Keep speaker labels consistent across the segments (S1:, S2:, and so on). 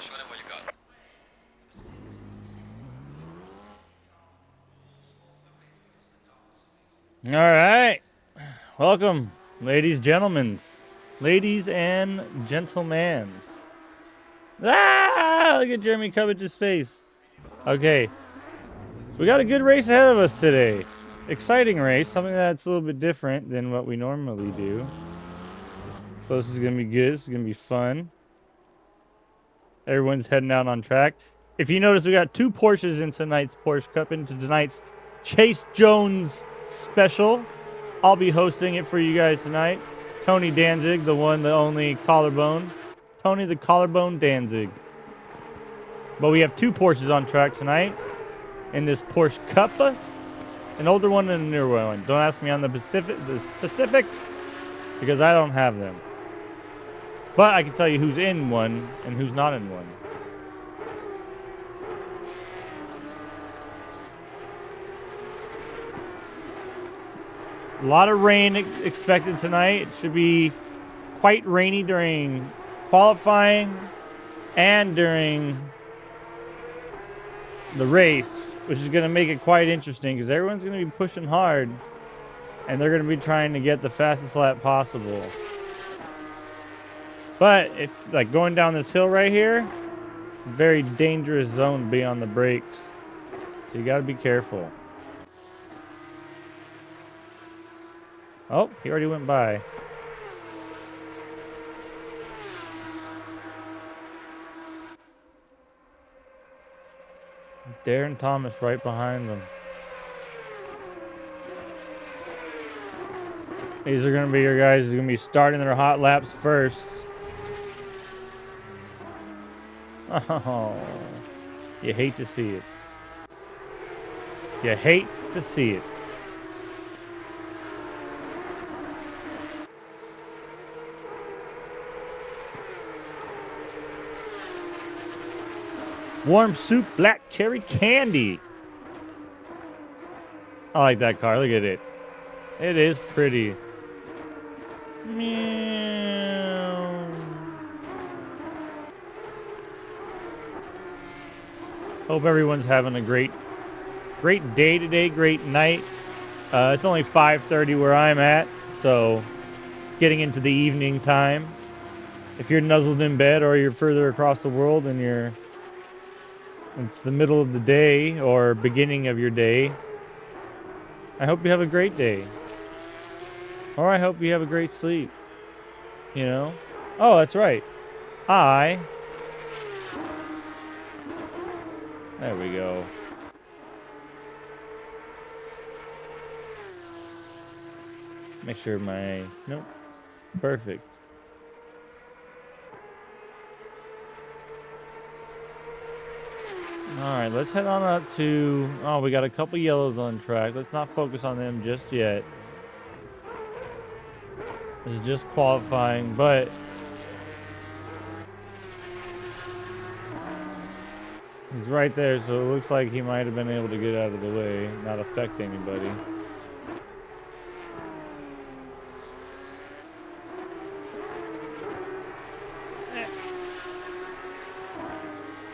S1: Show them what you got.
S2: All right. Welcome, ladies and gentlemen. Ah, look at Jeremy Coverage's face. Okay. We got a good race ahead of us today. Exciting race, something that's a little bit different than what we normally do. So this is going to be good. This is going to be fun. Everyone's heading out on track. If you notice, we got two Porsches in tonight's Porsche Cup, into tonight's Chase Jones special. I'll be hosting it for you guys tonight. Tony Danzig, the one, the only collarbone. Tony the Collarbone Danzig. But we have two Porsches on track tonight in this Porsche Cup. An older one and a newer one. Don't ask me on the specifics because I don't have them. But I can tell you who's in one and who's not in one. A lot of rain expected tonight. It should be quite rainy during qualifying and during the race, which is going to make it quite interesting because everyone's going to be pushing hard and they're going to be trying to get the fastest lap possible. But if like going down this hill right here, very dangerous zone to be on the brakes. So you got to be careful. Oh, he already went by. Darren Thomas right behind them. These are going to be your guys who are going to be starting their hot laps first. Oh, you hate to see it. You hate to see it. Warm soup black cherry candy. I like that car. Look at it. It is pretty. Meow. Hope everyone's having a great day today, great night. It's only 5:30 where I'm at, so getting into the evening time. If you're nuzzled in bed or you're further across the world and it's the middle of the day or beginning of your day, I hope you have a great day. Or I hope you have a great sleep. You know? Oh, that's right. There we go. Make sure nope. Perfect. All right, let's head on up to, oh, we got a couple yellows on track. Let's not focus on them just yet. This is just qualifying, but he's right there, so it looks like he might have been able to get out of the way, not affect anybody.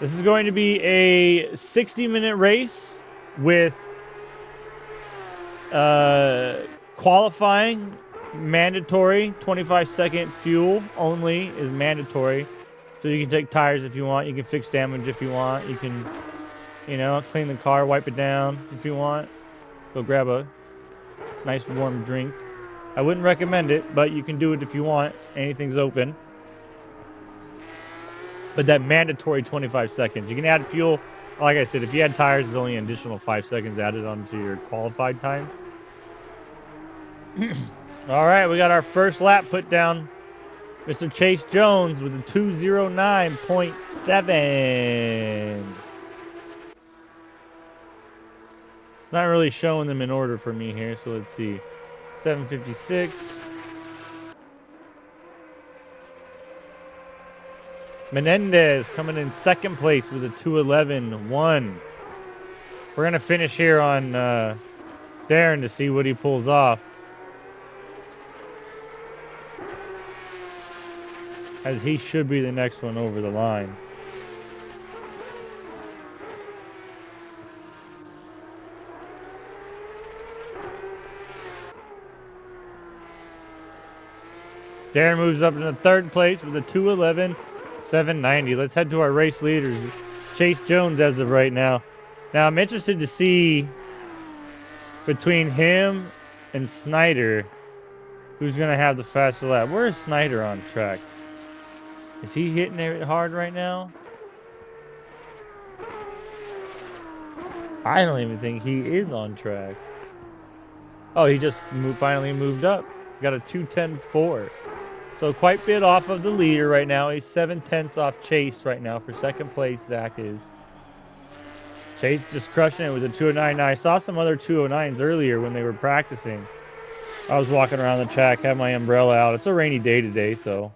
S2: This is going to be a 60-minute race with qualifying mandatory. 25-second fuel only is mandatory. So you can take tires if you want. You can fix damage if you want. You can, clean the car, wipe it down if you want. Go grab a nice warm drink. I wouldn't recommend it, but you can do it if you want. Anything's open. But that mandatory 25 seconds. You can add fuel. Like I said, if you add tires, there's only an additional 5 seconds added onto your qualified time. All right, we got our first lap put down. Mr. Chase Jones with a 209.7. Not really showing them in order for me here, so let's see. 756. Menendez coming in second place with a 211.1. We're going to finish here on Darren to see what he pulls off. as he should be the next one over the line. Darren moves up into third place with a 2:11, 790. Let's head to our race leaders. Chase Jones as of right now. Now I'm interested to see between him and Snyder who's going to have the faster lap. Where is Snyder on track? Is he hitting it hard right now? I don't even think he is on track. Oh, he just finally moved up. Got a 2:10.4. So quite a bit off of the leader right now. He's 7/10 off Chase right now for second place. Zach is. Chase just crushing it with a 2:09. I saw some other 2:09s earlier when they were practicing. I was walking around the track, had my umbrella out. It's a rainy day today, so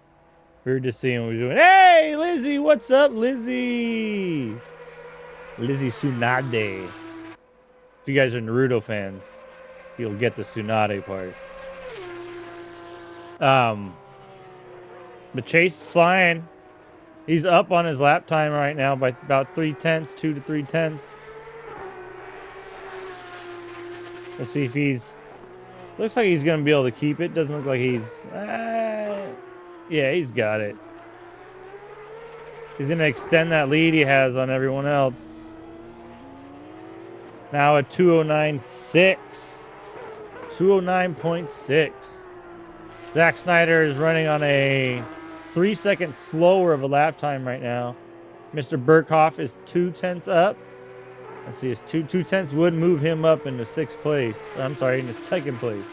S2: we were just seeing what we were doing. Hey, Lizzie, what's up, Lizzie? Lizzie Tsunade. If you guys are Naruto fans, you'll get the Tsunade part. But Chase is flying. He's up on his lap time right now by about 3/10, 2 to 3/10. Let's see if he's. Looks like he's going to be able to keep it. Doesn't look like he's. Yeah, he's got it. He's going to extend that lead he has on everyone else. Now a 2:09.6. 2:09.6. Zach Snyder is running on a 3 seconds slower of a lap time right now. Mr. Burkhoff is 2/10 up. Let's see, his 2/10 would move him up into sixth place. I'm sorry, into second place.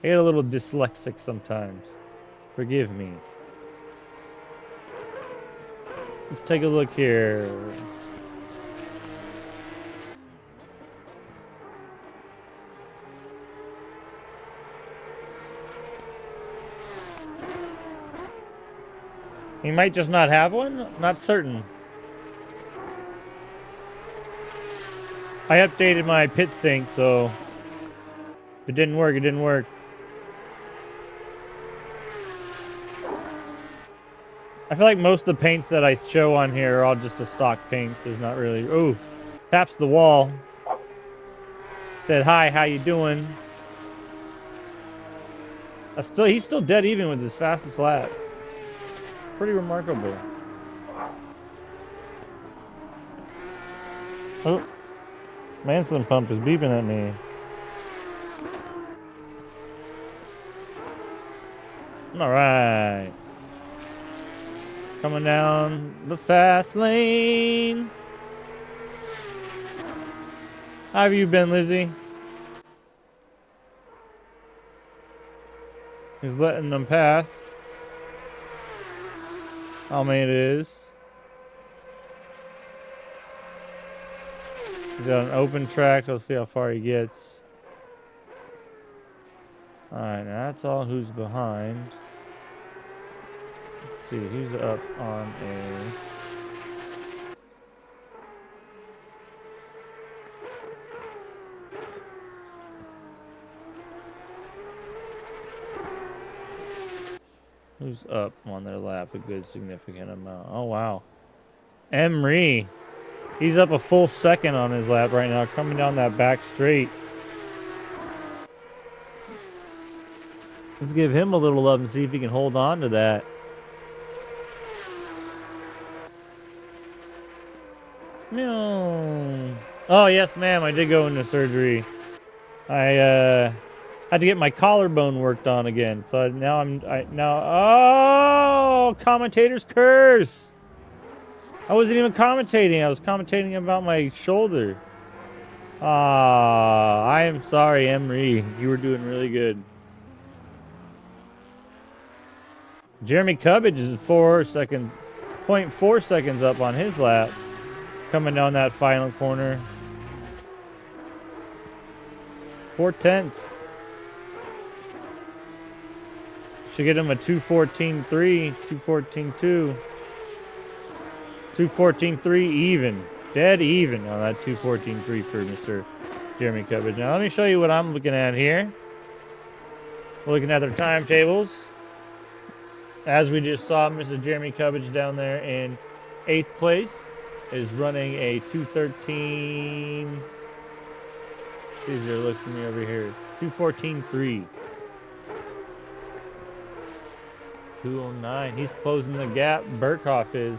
S2: I get a little dyslexic sometimes. Forgive me. Let's take a look here. He might just not have one? Not certain. I updated my pit sync, so if it didn't work, it didn't work. I feel like most of the paints that I show on here are all just the stock paints. There's not really... Ooh, taps the wall. Said, hi, how you doing? He's still dead even with his fastest lap. Pretty remarkable. Oh, my insulin pump is beeping at me. All right. Coming down the fast lane. How have you been, Lizzie? He's letting them pass. How many it is? He's got an open track. Let's see how far he gets. Alright, now that's all who's behind. Let's see, who's up on a... Who's up on their lap a good significant amount? Oh, wow. Emery. He's up a full second on his lap right now, coming down that back straight. Let's give him a little love and see if he can hold on to that. No. Oh, yes, ma'am. I did go into surgery. I had to get my collarbone worked on again. So now oh, commentator's curse. I wasn't even commentating. I was commentating about my shoulder. I am sorry, Emery. You were doing really good. Jeremy Cubbage is 0.4 seconds up on his lap. Coming down that final corner. 4/10. Should get him a 2:14.3, 2:14.2. 2:14.3 even. Dead even on that 2:14.3 for Mr. Jeremy Cubbage. Now let me show you what I'm looking at here. We're looking at their timetables. As we just saw, Mr. Jeremy Cubbage down there in 8th place is running a 213. Easier, look for me over here. 214.3. 209. He's closing the gap. Burkhoff is.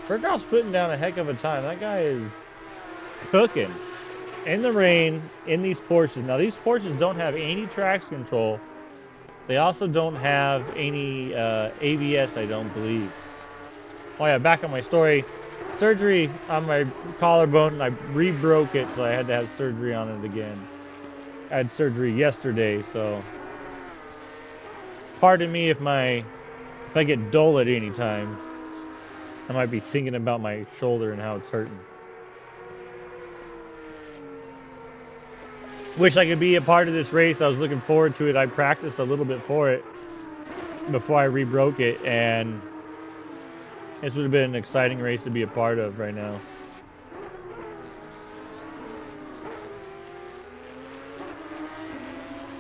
S2: Burkhoff's putting down a heck of a time. That guy is cooking. In the rain, in these Porsches. Now, these Porsches don't have any traction control. They also don't have any ABS, I don't believe. Oh, yeah, back on my story. Surgery on my collarbone, and I re-broke it, so I had to have surgery on it again. I had surgery yesterday, so pardon me if I get dull at any time. I might be thinking about my shoulder and how it's hurting. Wish I could be a part of this race. I was looking forward to it. I practiced a little bit for it before I re-broke it, and this would have been an exciting race to be a part of right now.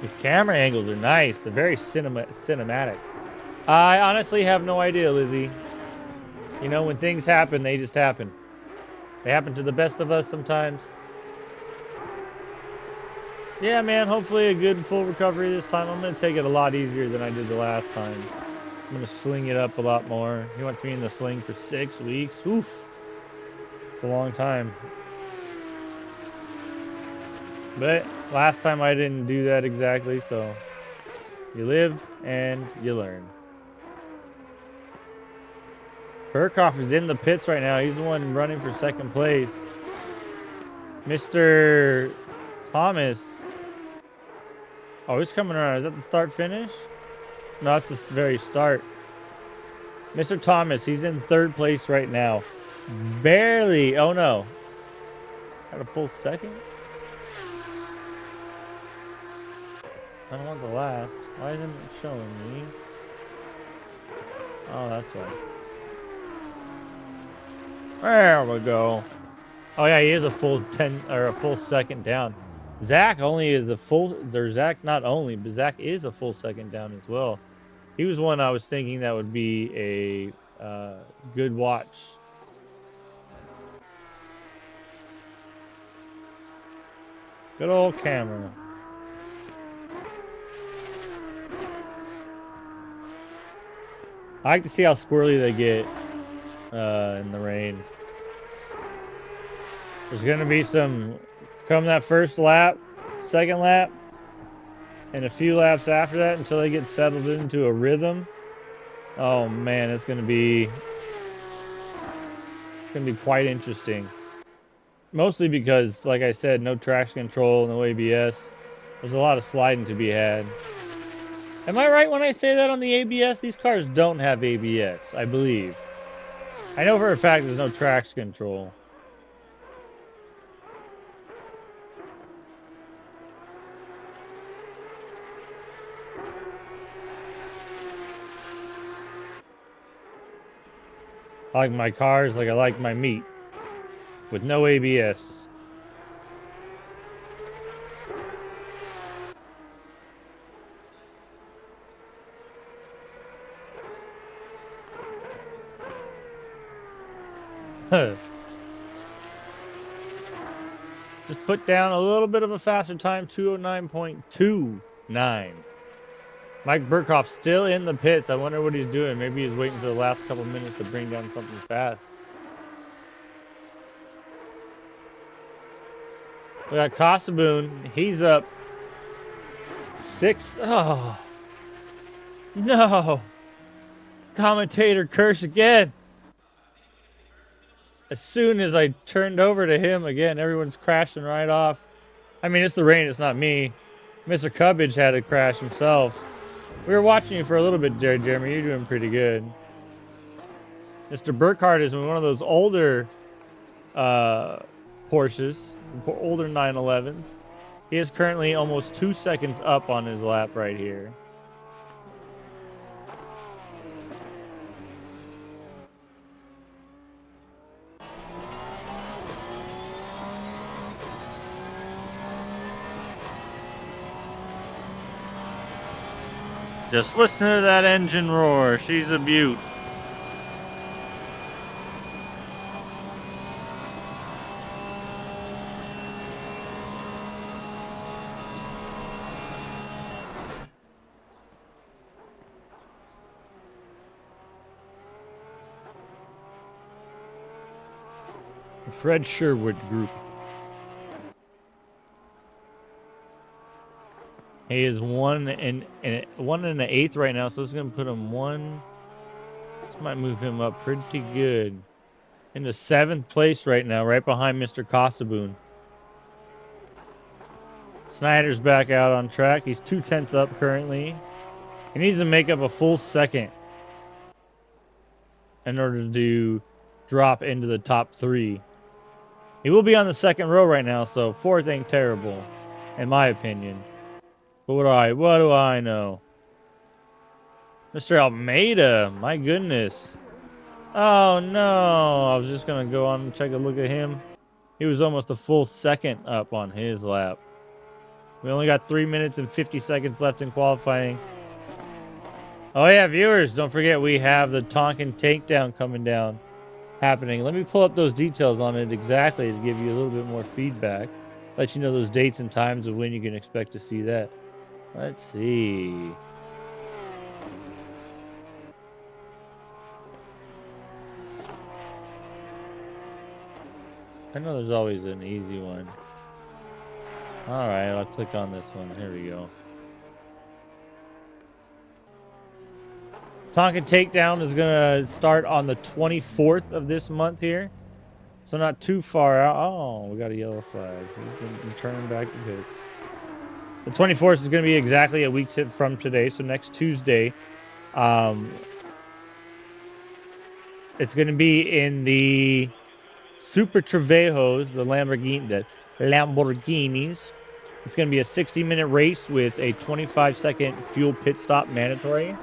S2: These camera angles are nice. They're very cinematic. I honestly have no idea, Lizzie. You know, when things happen, they just happen. They happen to the best of us sometimes. Yeah, man, hopefully a good full recovery this time. I'm going to take it a lot easier than I did the last time. I'm going to sling it up a lot more. He wants me in the sling for 6 weeks. Oof. It's a long time. But last time I didn't do that exactly, so you live and you learn. Burkhoff is in the pits right now. He's the one running for 2nd place. Mr. Thomas. Oh, he's coming around. Is that the start finish? No, that's the very start. Mr. Thomas, he's in 3rd place right now. Barely. Oh, no. Got a full second? I don't want the last. Why isn't it showing me? Oh, that's why. There we go. Oh yeah, he is a full 10 or a full second down. Zach only is a full. Or Zach not only, but Zach is a full second down as well. He was one I was thinking that would be a good watch. Good old camera. I like to see how squirrely they get in the rain. There's going to be some, come that first lap, 2nd lap, and a few laps after that until they get settled into a rhythm. Oh man, it's going to be quite interesting. Mostly because, like I said, no traction control, no ABS. There's a lot of sliding to be had. Am I right when I say that on the ABS? These cars don't have ABS, I believe. I know for a fact there's no traction control. I like my cars like I like my meat. With no ABS. Just put down a little bit of a faster time, 209.29. Mike Burkhoff still in the pits. I wonder what he's doing. Maybe he's waiting for the last couple minutes to bring down something fast. We got Kasaboon. He's up 6. Oh. No. Commentator curse again. As soon as I turned over to him again, everyone's crashing right off. I mean, it's the rain. It's not me. Mr. Cubbage had to crash himself. We were watching you for a little bit, Jeremy. You're doing pretty good. Mr. Burkhardt is in one of those older Porsches, older 911s. He is currently almost 2 seconds up on his lap right here. Just listen to that engine roar. She's a beaut. The Fred Sherwood Group. He is 1 1 right now, so it's gonna put him one. This might move him up pretty good. In the 7th place right now, right behind Mr. Costaboon. Snyder's back out on track. He's 2/10 up currently. He needs to make up a full second in order to drop into the top 3. He will be on the 2nd row right now, so 4th ain't terrible, in my opinion. But what do I know? Mr. Almeida, my goodness. Oh no, I was just gonna go on and take a look at him. He was almost a full second up on his lap. We only got 3 minutes and 50 seconds left in qualifying. Oh yeah, viewers, don't forget we have the Tonkin takedown coming down, happening. Let me pull up those details on it exactly to give you a little bit more feedback. Let you know those dates and times of when you can expect to see that. Let's see. I know there's always an easy one. All right, I'll click on this one. Here we go. Tonkin Takedown is going to start on the 24th of this month here. So not too far out. Oh, we got a yellow flag. He's returning back to pits. The 24th is going to be exactly a week from today. So next Tuesday. It's going to be in the Super Trevejos, the Lamborghinis. It's going to be a 60-minute race with a 25-second fuel pit stop mandatory,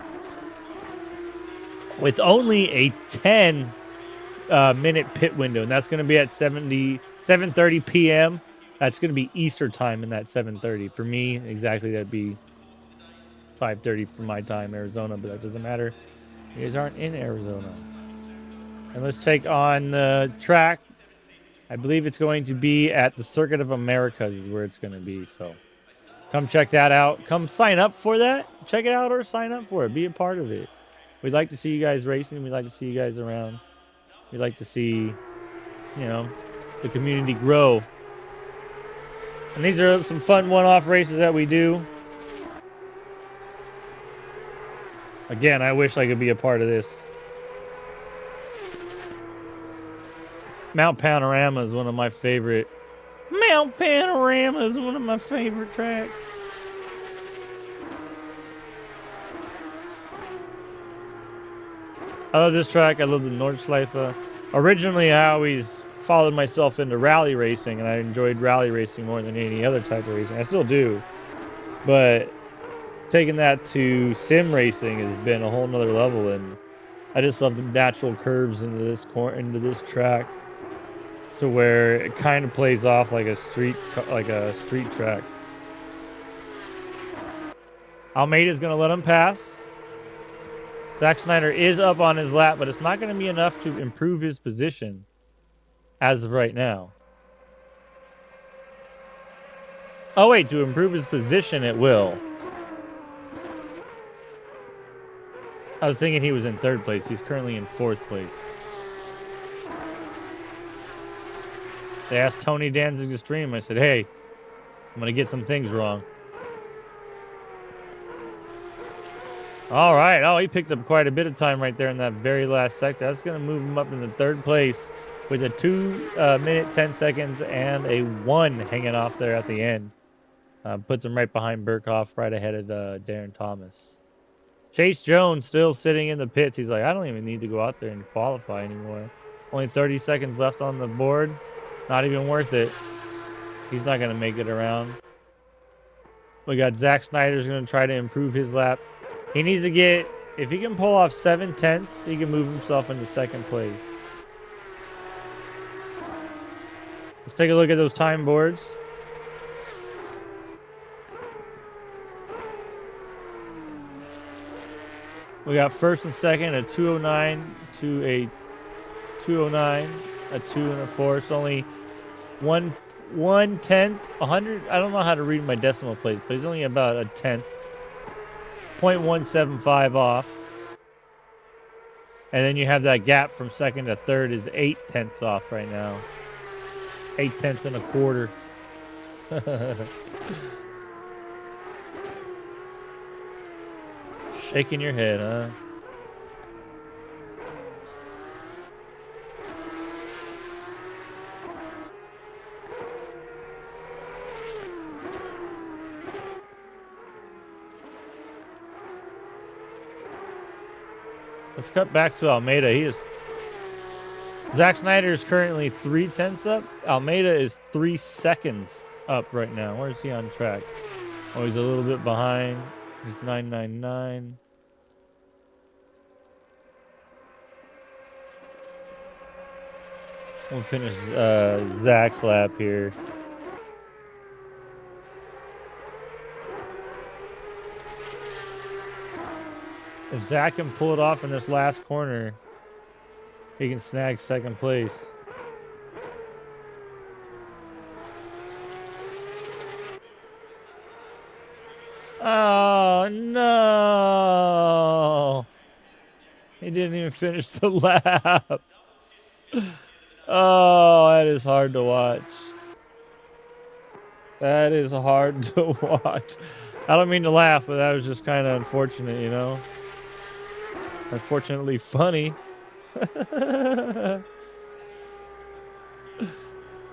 S2: with only a 10-minute pit window, and that's going to be at 7:30 p.m. That's going to be Easter time in that 7:30. For me, exactly, that'd be 5:30 for my time, Arizona, but that doesn't matter. You guys aren't in Arizona. And let's take on the track. I believe it's going to be at the Circuit of Americas is where it's going to be. So come check that out. Come sign up for that. Check it out or sign up for it. Be a part of it. We'd like to see you guys racing. We'd like to see you guys around. We'd like to see, the community grow. And these are some fun one-off races that we do. Again, I wish I could be a part of this. Mount Panorama is one of my favorite. Mount Panorama is one of my favorite tracks. I love this track. I love the Nordschleife. Originally, I always followed myself into rally racing, and I enjoyed rally racing more than any other type of racing. I still do. But taking that to sim racing has been a whole nother level, and I just love the natural curves into this track, to where it kind of plays off like a street track. Almeida's going to let him pass. Zack Snyder is up on his lap, but it's not going to be enough to improve his position as of right now. Oh, wait, to improve his position, it will. I was thinking he was in 3rd place. He's currently in 4th place. They asked Tony Danzig to stream. I said, hey, I'm going to get some things wrong. All right. Oh, he picked up quite a bit of time right there in that very last sector. That's going to move him up into 3rd place with a 2 minute, 10 seconds and a 1 hanging off there at the end. Puts him right behind Burkhoff, right ahead of Darren Thomas. Chase Jones still sitting in the pits. He's like, I don't even need to go out there and qualify anymore. Only 30 seconds left on the board. Not even worth it. He's not going to make it around. We got Zack Snyder's going to try to improve his lap. He needs to get, if he can pull off 7/10, he can move himself into 2nd place. Let's take a look at those time boards. We got first and second, a 209 to a 209, a 2 and a 4. It's only one tenth, 100. I don't know how to read my decimal place, but he's only about a tenth, 0.175 off. And then you have that gap from second to third is 8 tenths off right now. 8 tenths and a quarter. Shaking your head, huh? Let's cut back to Almeida. Zack Snyder is currently 3 tenths up. Almeida is 3 seconds up right now. Where is he on track? Oh, he's a little bit behind. He's 999. We'll finish Zach's lap here. If Zach can pull it off in this last corner, he can snag second place. Oh, no. He didn't even finish the lap. Oh, that is hard to watch. That is hard to watch. I don't mean to laugh, but that was just kind of unfortunate, you know? Unfortunately funny.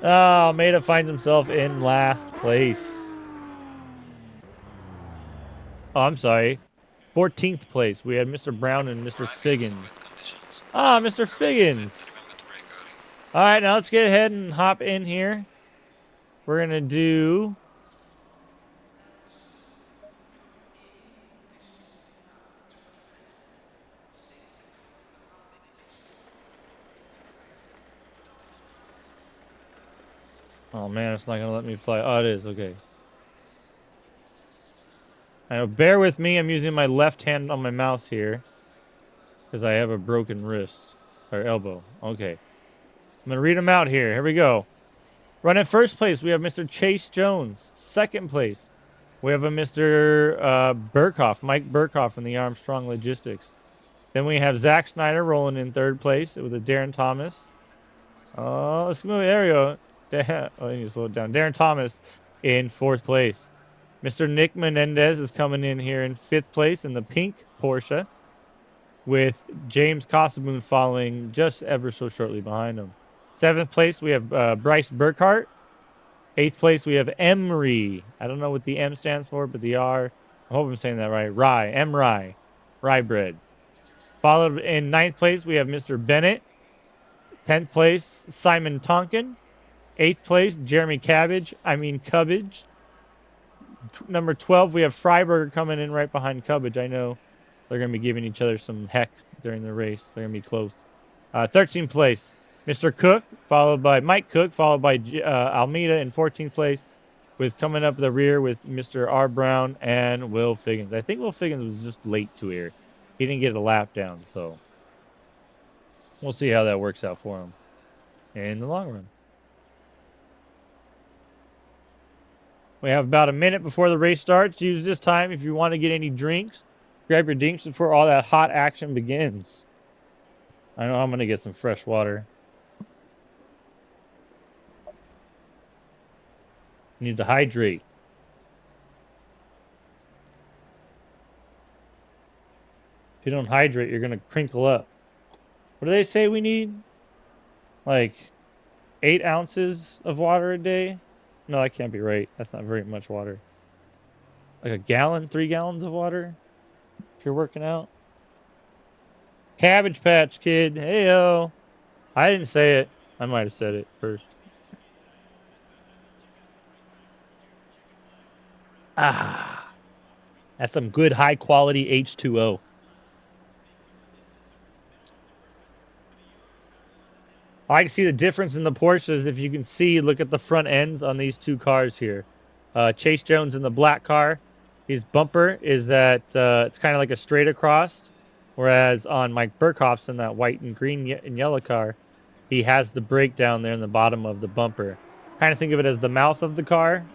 S2: Oh, Maida finds himself in last place. Oh, I'm sorry. 14th place. We had Mr. Brown and Mr. Figgins. Ah, Mr. Figgins. All right, now let's get ahead and hop in here. We're going to do... Oh, man, it's not going to let me fly. Oh, it is. Okay. Now, bear with me. I'm using my left hand on my mouse here because I have a broken wrist or elbow. Okay. I'm going to read them out here. Here we go. Run at first place, we have Mr. Chase Jones. Second place, we have a Mr. Burkhoff, Mike Burkhoff from the Armstrong Logistics. Then we have Zach Snyder rolling in third place with a Darren Thomas. Oh, let's move. There we go. Oh, I need to slow it down. Darren Thomas in fourth place. Mr. Nick Menendez is coming in here in fifth place in the pink Porsche, with James Costaboon following just ever so shortly behind him. Seventh place, we have Bryce Burkhart. Eighth place, we have Emery. I don't know what the M stands for, but the R, I hope I'm saying that right. Rye, M-Rye, rye bread. Followed in ninth place, we have Mr. Bennett. 10th place, Simon Tonkin. 8th place, Jeremy Cubbage. Number 12, we have Freiberger coming in right behind Cubbage. I know they're going to be giving each other some heck during the race. They're going to be close. 13th place, Mr. Cook, followed by Mike Cook, followed by Almeida in 14th place, with coming up the rear with Mr. R. Brown and Will Figgins. I think Will Figgins was just late to here. He didn't get a lap down, so we'll see how that works out for him in the long run. We have about a minute before the race starts. Use this time if you want to get any drinks. Grab your drinks before all that hot action begins. I know I'm going to get some fresh water. Need to hydrate. If you don't hydrate, you're going to crinkle up. What do they say we need? Like 8 ounces of water a day? No, that can't be right. That's not very much water. Like a gallon, 3 gallons of water? If you're working out. Cabbage Patch Kid. Hey-o. I didn't say it. I might have said it first. Ah. That's some good high-quality H2O. I can see the difference in the Porsches. If you can see, look at the front ends on these two cars here. Chase Jones in the black car. His bumper is that it's kind of like a straight across. Whereas on Mike Burkhoff's in that white and green and yellow car, he has the brake down there in the bottom of the bumper. Kind of think of it as the mouth of the car.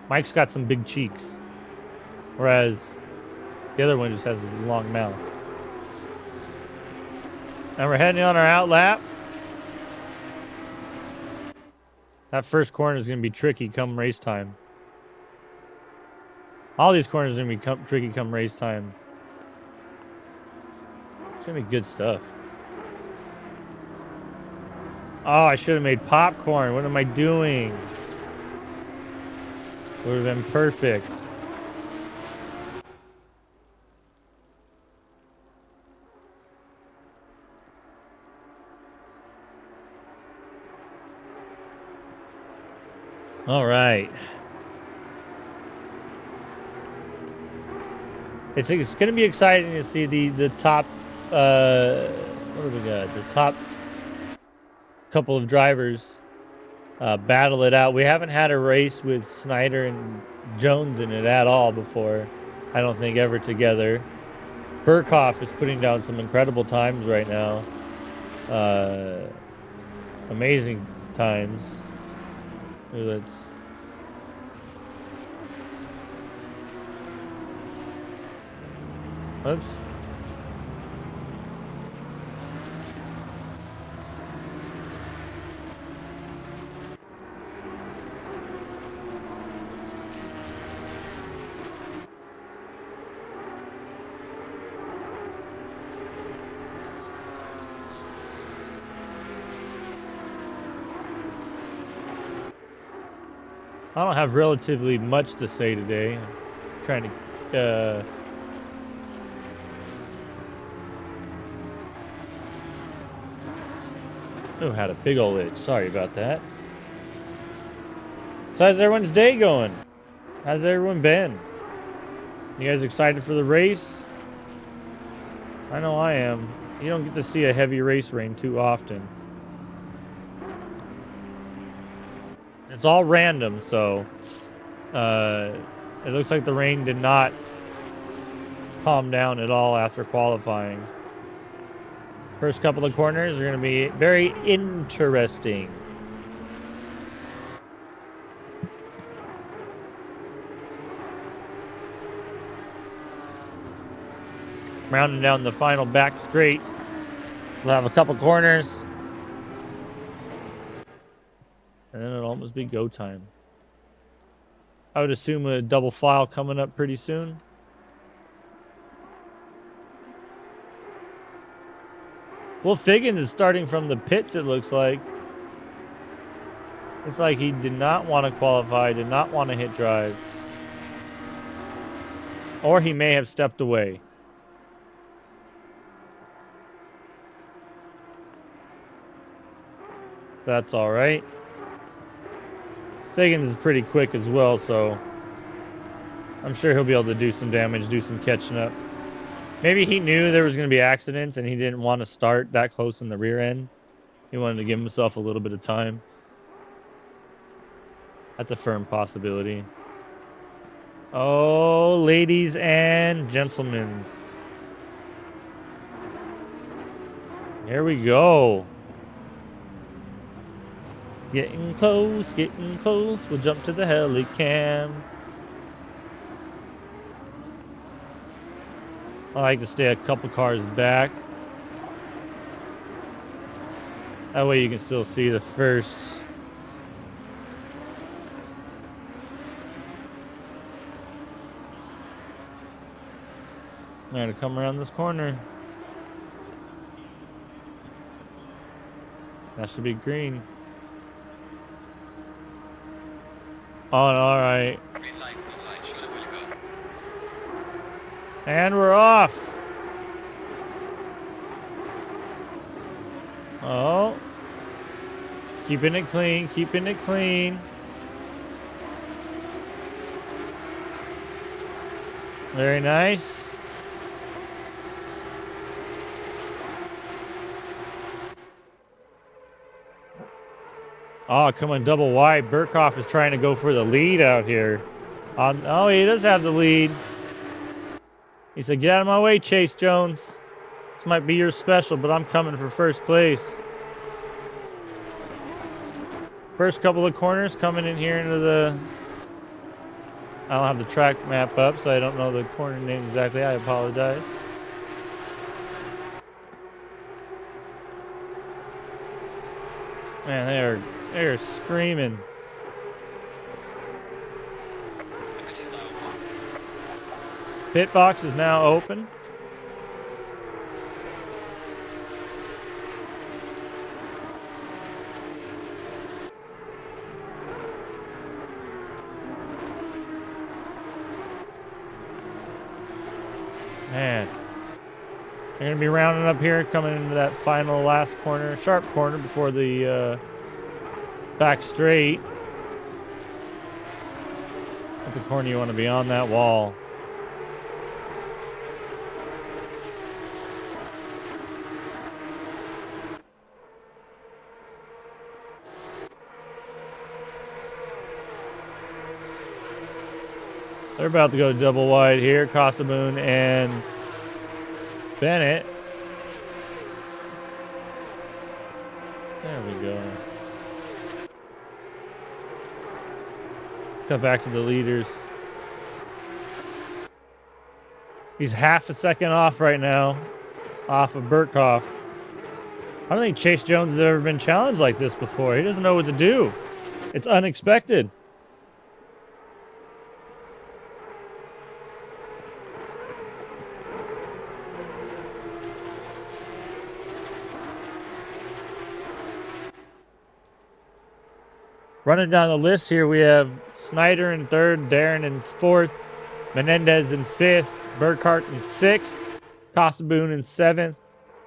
S2: Mike's got some big cheeks, whereas the other one just has a long mouth. And we're heading on our out lap. That first corner is going to be tricky come race time. All these corners are going to be tricky come race time. It's going to be good stuff. Oh, I should have made popcorn. What am I doing? Would have been perfect. All right. It's going to be exciting to see the top. What do we got? The top couple of drivers battle it out. We haven't had a race with Snyder and Jones in it at all before. I don't think ever together. Burkhoff is putting down some incredible times right now. Amazing times. Let's. Oops. I don't have relatively much to say today. I'm trying to oh, had a big old itch. Sorry about that. So how's everyone's day going? How's everyone been? You guys excited for the race? I know I am. You don't get to see a heavy race rain too often. It's all random, so it looks like the rain did not calm down at all after qualifying. First couple of corners are going to be very interesting. Rounding down the final back straight. We'll have a couple corners. And then it'll almost be go time. I would assume a double file coming up pretty soon. Well, Figgins is starting from the pits, it looks like. It's like he did not want to qualify, did not want to hit drive. Or he may have stepped away. That's all right. Figgins is pretty quick as well, so I'm sure he'll be able to do some damage, do some catching up. Maybe he knew there was going to be accidents and he didn't want to start that close in the rear end. He wanted to give himself a little bit of time. That's a firm possibility. Oh, ladies and gentlemen. Here we go. Getting close, getting close. We'll jump to the helicam. I like to stay a couple cars back. That way you can still see the first. I'm going to come around this corner. That should be green. On, all right.
S1: Green light, show them where to go.
S2: And we're off. Oh. Keeping it clean, keeping it clean. Very nice. Oh, come on, double wide. Burkhoff is trying to go for the lead out here. Oh, he does have the lead. He said, "Get out of my way, Chase Jones. This might be your special, but I'm coming for first place." First couple of corners coming in here into the... I don't have the track map up, so I don't know the corner name exactly. I apologize. Man, they're screaming.
S1: The pit is now open.
S2: Pit box is now open. Man, they're gonna be rounding up here, coming into that final last corner, sharp corner before the back straight. That's a corner you want to be on that wall. They're about to go double wide here. Casaboon and Bennett. There we go. Let's go back to the leaders. He's half a second off right now, off of Burkhoff. I don't think Chase Jones has ever been challenged like this before. He doesn't know what to do. It's unexpected. Running down the list here, we have Snyder in third, Darren in fourth, Menendez in fifth, Burkhart in sixth, Casaboon in seventh,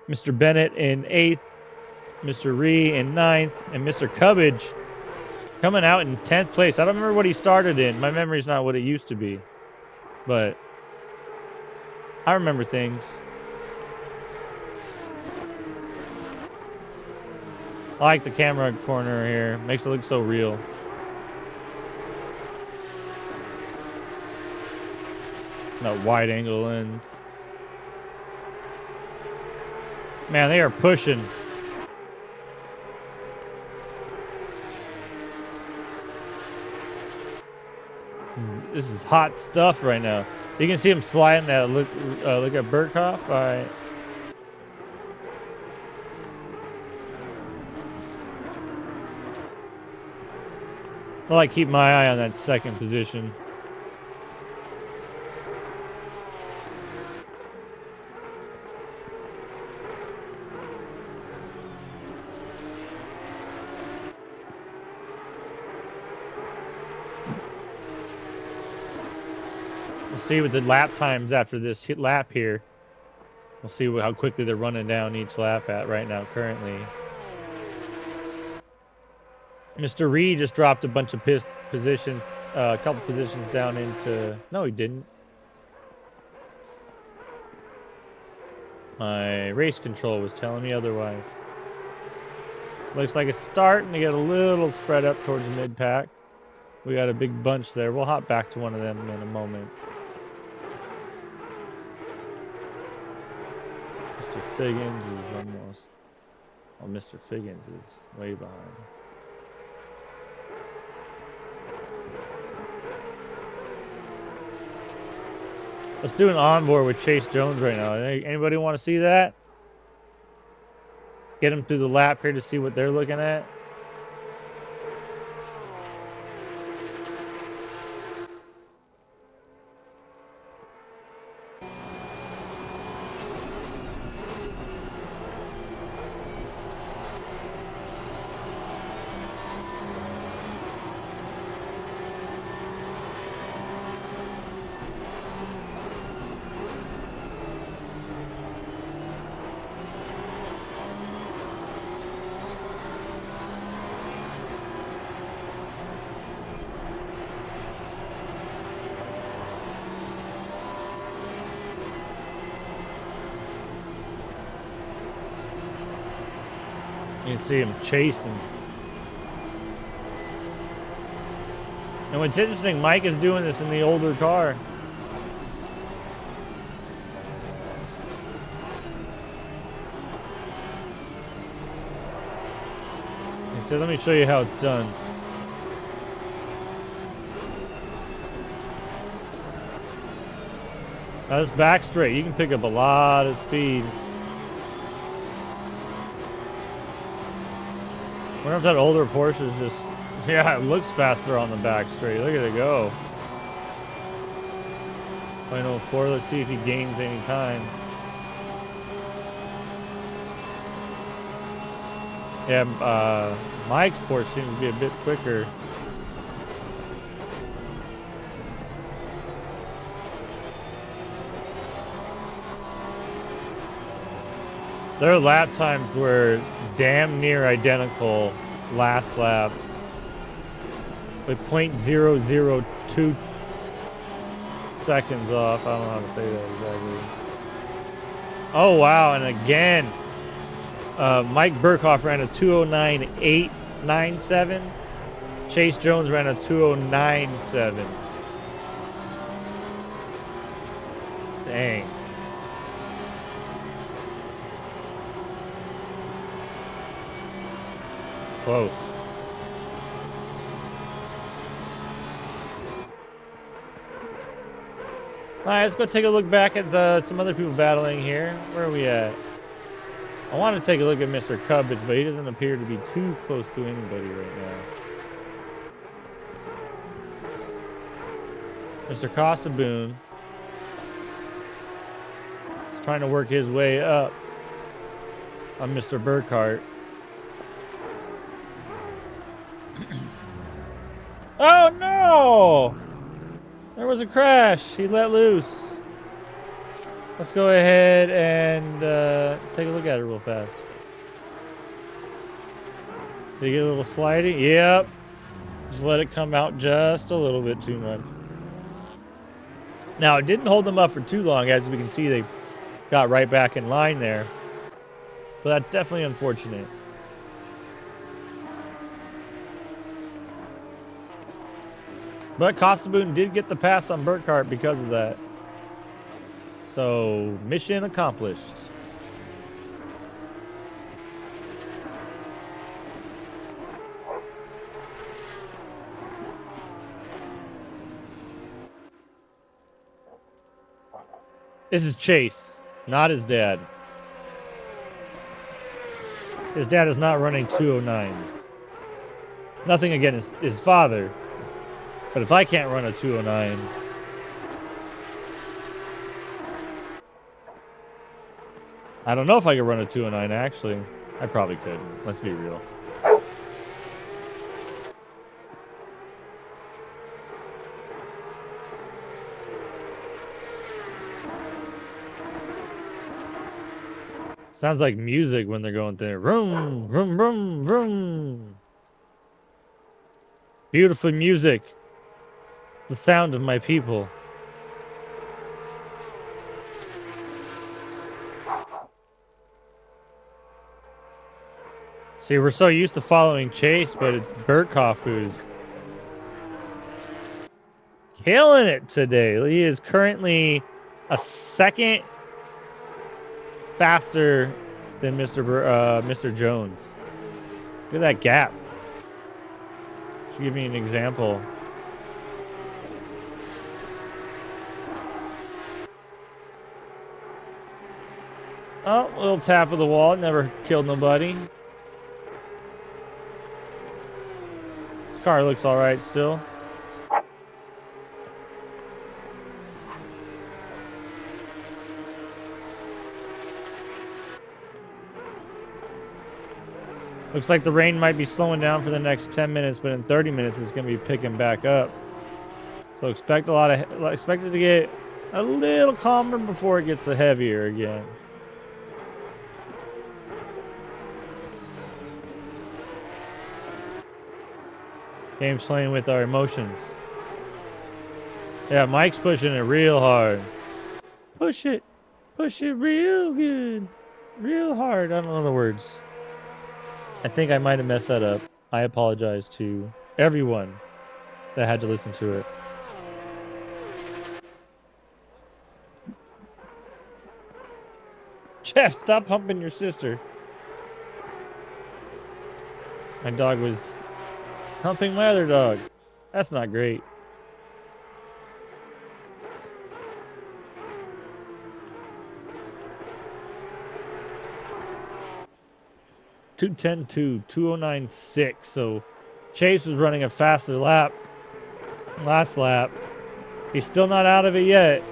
S2: Mr. Bennett in eighth, Mr. Ree in ninth, and Mr. Cubbage coming out in 10th place. I don't remember what he started in. My memory's not what it used to be, but I remember things. I like the camera corner here. Makes it look so real. That wide angle lens. Man, they are pushing. This is hot stuff right now. You can see him sliding that. Look at Burkhoff. All right. I like keep my eye on that second position. We'll see what the lap times after this lap here. We'll see how quickly they're running down each lap at right now currently. Mr. Reed just dropped a bunch of positions, a couple positions down into... No, he didn't. My race control was telling me otherwise. Looks like it's starting to get a little spread up towards mid-pack. We got a big bunch there. We'll hop back to one of them in a moment. Mr. Figgins is almost... Oh, Mr. Figgins is way behind. Let's do an onboard with Chase Jones right now. Anybody want to see that? Get them through the lap here to see what they're looking at. You can see him chasing. And what's interesting, Mike is doing this in the older car. So let me show you how it's done. Now this back straight, you can pick up a lot of speed. I wonder if that older Porsche is just... Yeah, it looks faster on the back straight. Look at it go. Final 4, let's see if he gains any time. Yeah, Mike's Porsche seems to be a bit quicker. Their lap times were damn near identical last lap with 0.002 seconds off. I don't know how to say that exactly. Oh, wow. And again, Mike Burkhoff ran a 209.897. Chase Jones ran a 209.7. Dang. Close. All right, let's go take a look back at some other people battling here. Where are we at? I want to take a look at Mr. Cubbage, but he doesn't appear to be too close to anybody right now. Mr. Costaboon is trying to work his way up on Mr. Burkhart. Oh no! There was a crash. He let loose. Let's go ahead and take a look at it real fast. Did you get a little sliding? Yep. Just let it come out just a little bit too much. Now, it didn't hold them up for too long. As we can see, they got right back in line there. But that's definitely unfortunate. But Costaboon did get the pass on Burkhart because of that. So, mission accomplished. This is Chase, not his dad. His dad is not running 209s. Nothing against his father. But if I can't run a 209... I don't know if I could run a 209, actually. I probably could. Let's be real. Sounds like music when they're going there. Vroom, vroom, vroom, vroom. Beautiful music. The sound of my people. See, we're so used to following Chase, but it's Burkhoff who's killing it today. He is currently a second faster than Mr. Jones. Look at that gap. Just give me an example. Oh, a little tap of the wall. Never killed nobody. This car looks all right still. Looks like the rain might be slowing down for the next 10 minutes, but in 30 minutes it's going to be picking back up. So expect it to get a little calmer before it gets heavier again. Game's playing with our emotions. Yeah, Mike's pushing it real hard. Push it real good. Real hard. I don't know the words. I think I might have messed that up. I apologize to everyone that had to listen to it. Jeff, stop humping your sister. My dog was humping my other dog. That's not great. .210.2, 209.6. So Chase was running a faster lap last lap. He's still not out of it yet.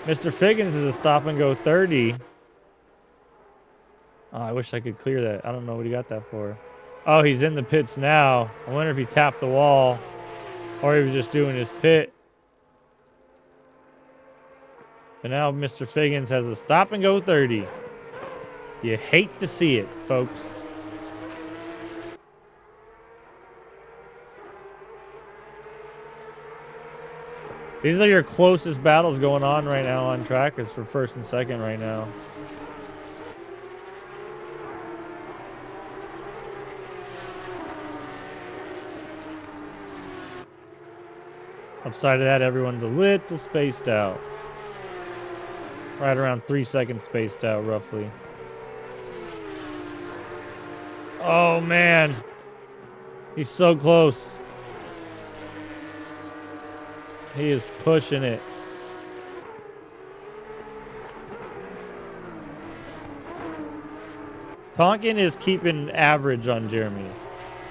S2: Mr. Figgins is a stop and go 30. Oh, I wish I could clear that. I don't know what he got that for. Oh, he's in the pits now. I wonder if he tapped the wall or he was just doing his pit. But now Mr. Figgins has a stop and go 30. You hate to see it, folks. These are your closest battles going on right now on track. It's for first and second right now. Outside of that, everyone's a little spaced out. Right around 3 seconds spaced out, roughly. Oh, man. He's so close. He is pushing it. Tonkin is keeping average on Jeremy.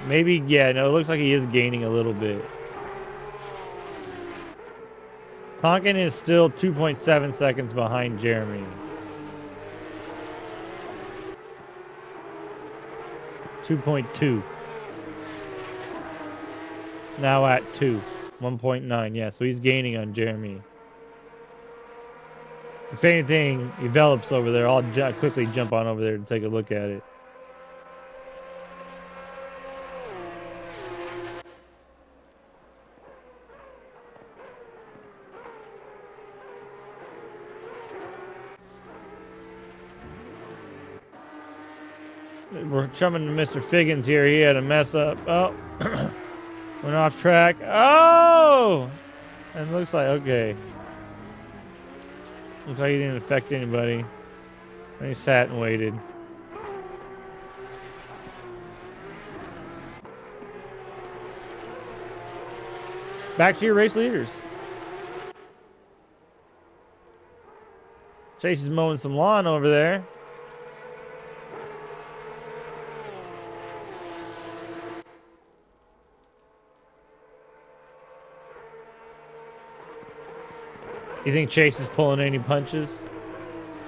S2: Maybe, yeah, no, it looks like he is gaining a little bit. Tonkin is still 2.7 seconds behind Jeremy. 2.2. Now at 2. 1.9. Yeah, so he's gaining on Jeremy. If anything develops over there, I'll quickly jump on over there to take a look at it. We're coming to Mr. Figgins here. He had a mess up. Oh, went off track. Oh, and looks like, okay. Looks like he didn't affect anybody. And he sat and waited. Back to your race leaders. Chase is mowing some lawn over there. You think Chase is pulling any punches?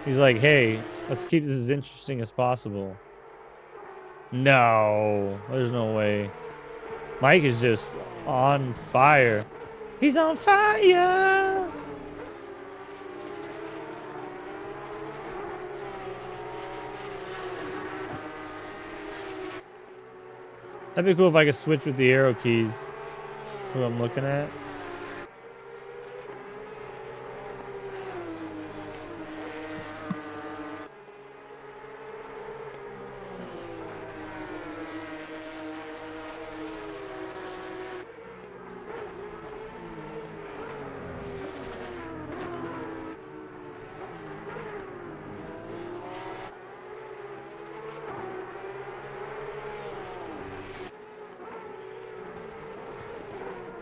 S2: He's like, hey, let's keep this as interesting as possible. No, there's no way. Mike is just on fire. He's on fire! That'd be cool if I could switch with the arrow keys. Who I'm looking at.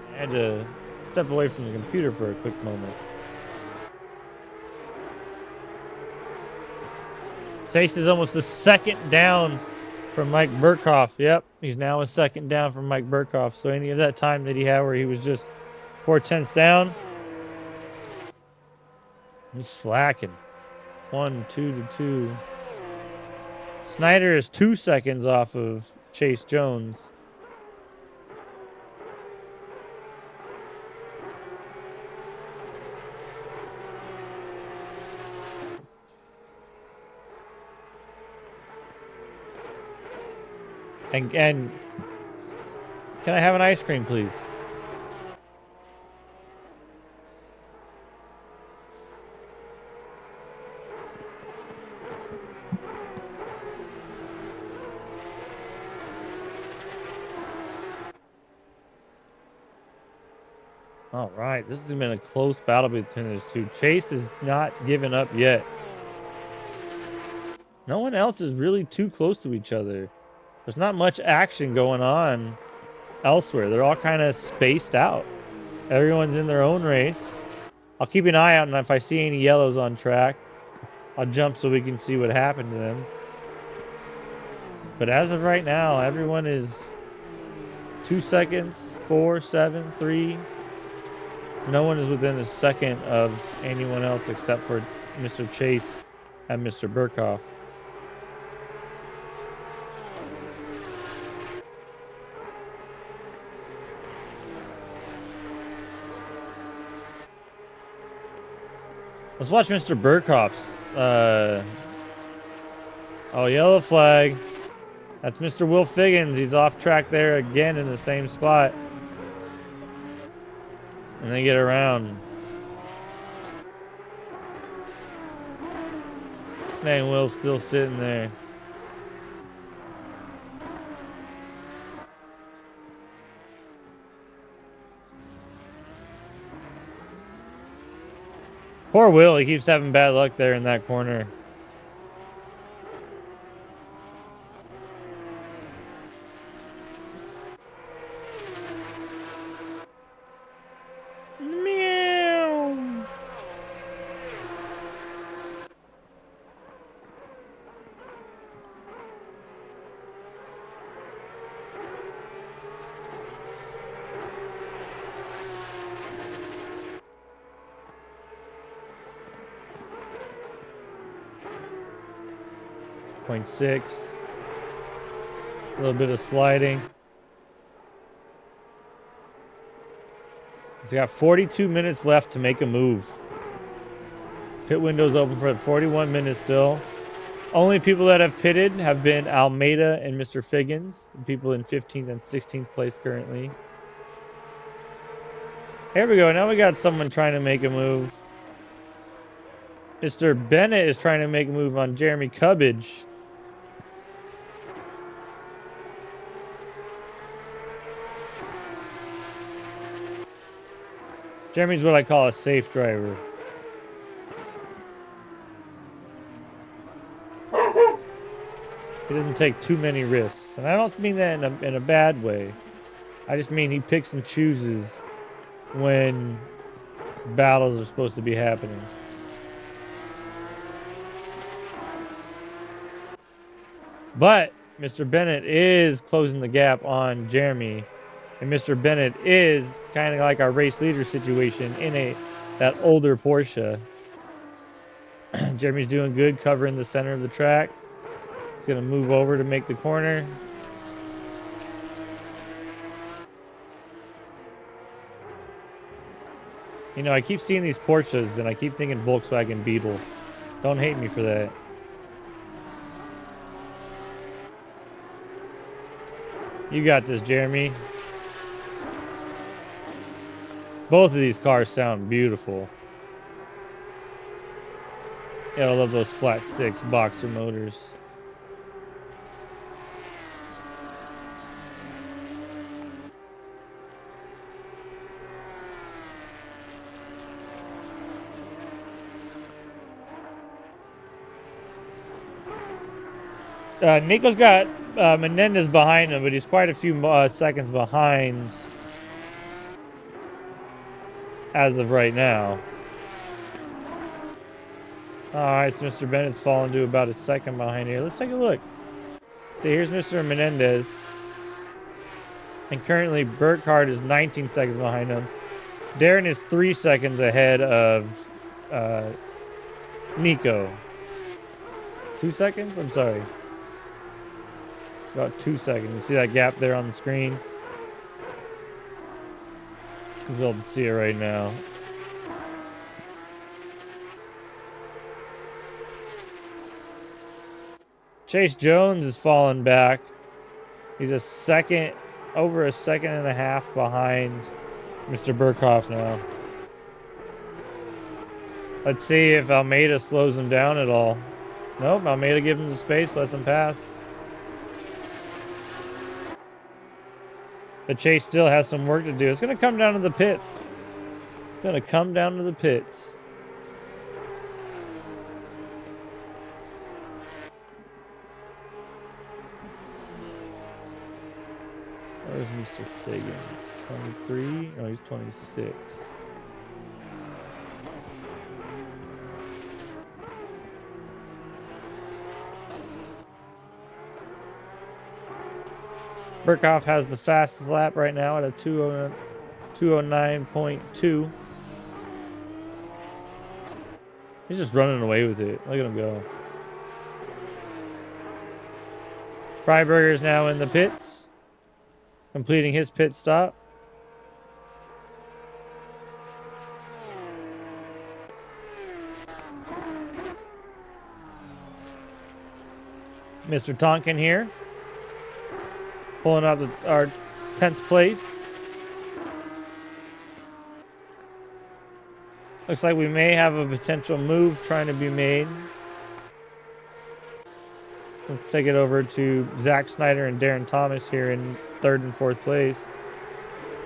S2: I had to step away from the computer for a quick moment. Chase is almost a second down from Mike Burkhoff. Yep, he's now a second down from Mike Burkhoff. So any of that time that he had where he was just 4/10 down, he's slacking. 1, 2 to 2. Snyder is 2 seconds off of Chase Jones. And can I have an ice cream, please? All right, this has been a close battle between those two. Chase is not giving up yet. No one else is really too close to each other. There's not much action going on elsewhere. They're all kind of spaced out. Everyone's in their own race. I'll keep an eye out, and if I see any yellows on track, I'll jump so we can see what happened to them. But as of right now, everyone is 2 seconds, 4, 7, 3. No one is within a second of anyone else except for Mr. Chase and Mr. Burkhoff. Let's watch Mr. Burkhoff's. Oh, yellow flag. That's Mr. Will Figgins. He's off track there again in the same spot. And they get around. Man, Will's still sitting there. Poor Will. He keeps having bad luck there in that corner. Meow. .6. A little bit of sliding. He's got 42 minutes left to make a move. Pit window's open for 41 minutes still. Only people that have pitted have been Almeida and Mr. Figgins. People in 15th and 16th place currently. Here we go. Now we got someone trying to make a move. Mr. Bennett is trying to make a move on Jeremy Cubbage. Jeremy's what I call a safe driver. He doesn't take too many risks. And I don't mean that in a bad way. I just mean he picks and chooses when battles are supposed to be happening. But Mr. Bennett is closing the gap on Jeremy. And Mr. Bennett is kind of like our race leader situation in that older Porsche. Jeremy's doing good covering the center of the track. He's going to move over to make the corner. You know, I keep seeing these Porsches and I keep thinking Volkswagen Beetle. Don't hate me for that. You got this, Jeremy. Both of these cars sound beautiful. Yeah, I love those flat six boxer motors. Nico's got Menendez behind him, but he's quite a few seconds behind as of right now. All right, so Mr. Bennett's fallen to about a second behind here. Let's take a look. See, here's Mr. Menendez. And currently, Burkhardt is 19 seconds behind him. Darren is 3 seconds ahead of Nico. 2 seconds? I'm sorry. About 2 seconds. You see that gap there on the screen? You'll be able to see it right now. Chase Jones is falling back. He's over a second and a half behind Mr. Burkhoff now. Let's see if Almeida slows him down at all. Nope, Almeida gives him the space, lets him pass. But Chase still has some work to do. It's going to come down to the pits. It's going to come down to the pits. Where's Mr. Figgins? 23? No, he's 26. Burkhoff has the fastest lap right now at a 209.2. He's just running away with it. Look at him go. Freiberger's now in the pits, completing his pit stop. Mr. Tonkin here, pulling out our 10th place. Looks like we may have a potential move trying to be made. Let's take it over to Zach Snyder and Darren Thomas here in 3rd and 4th place.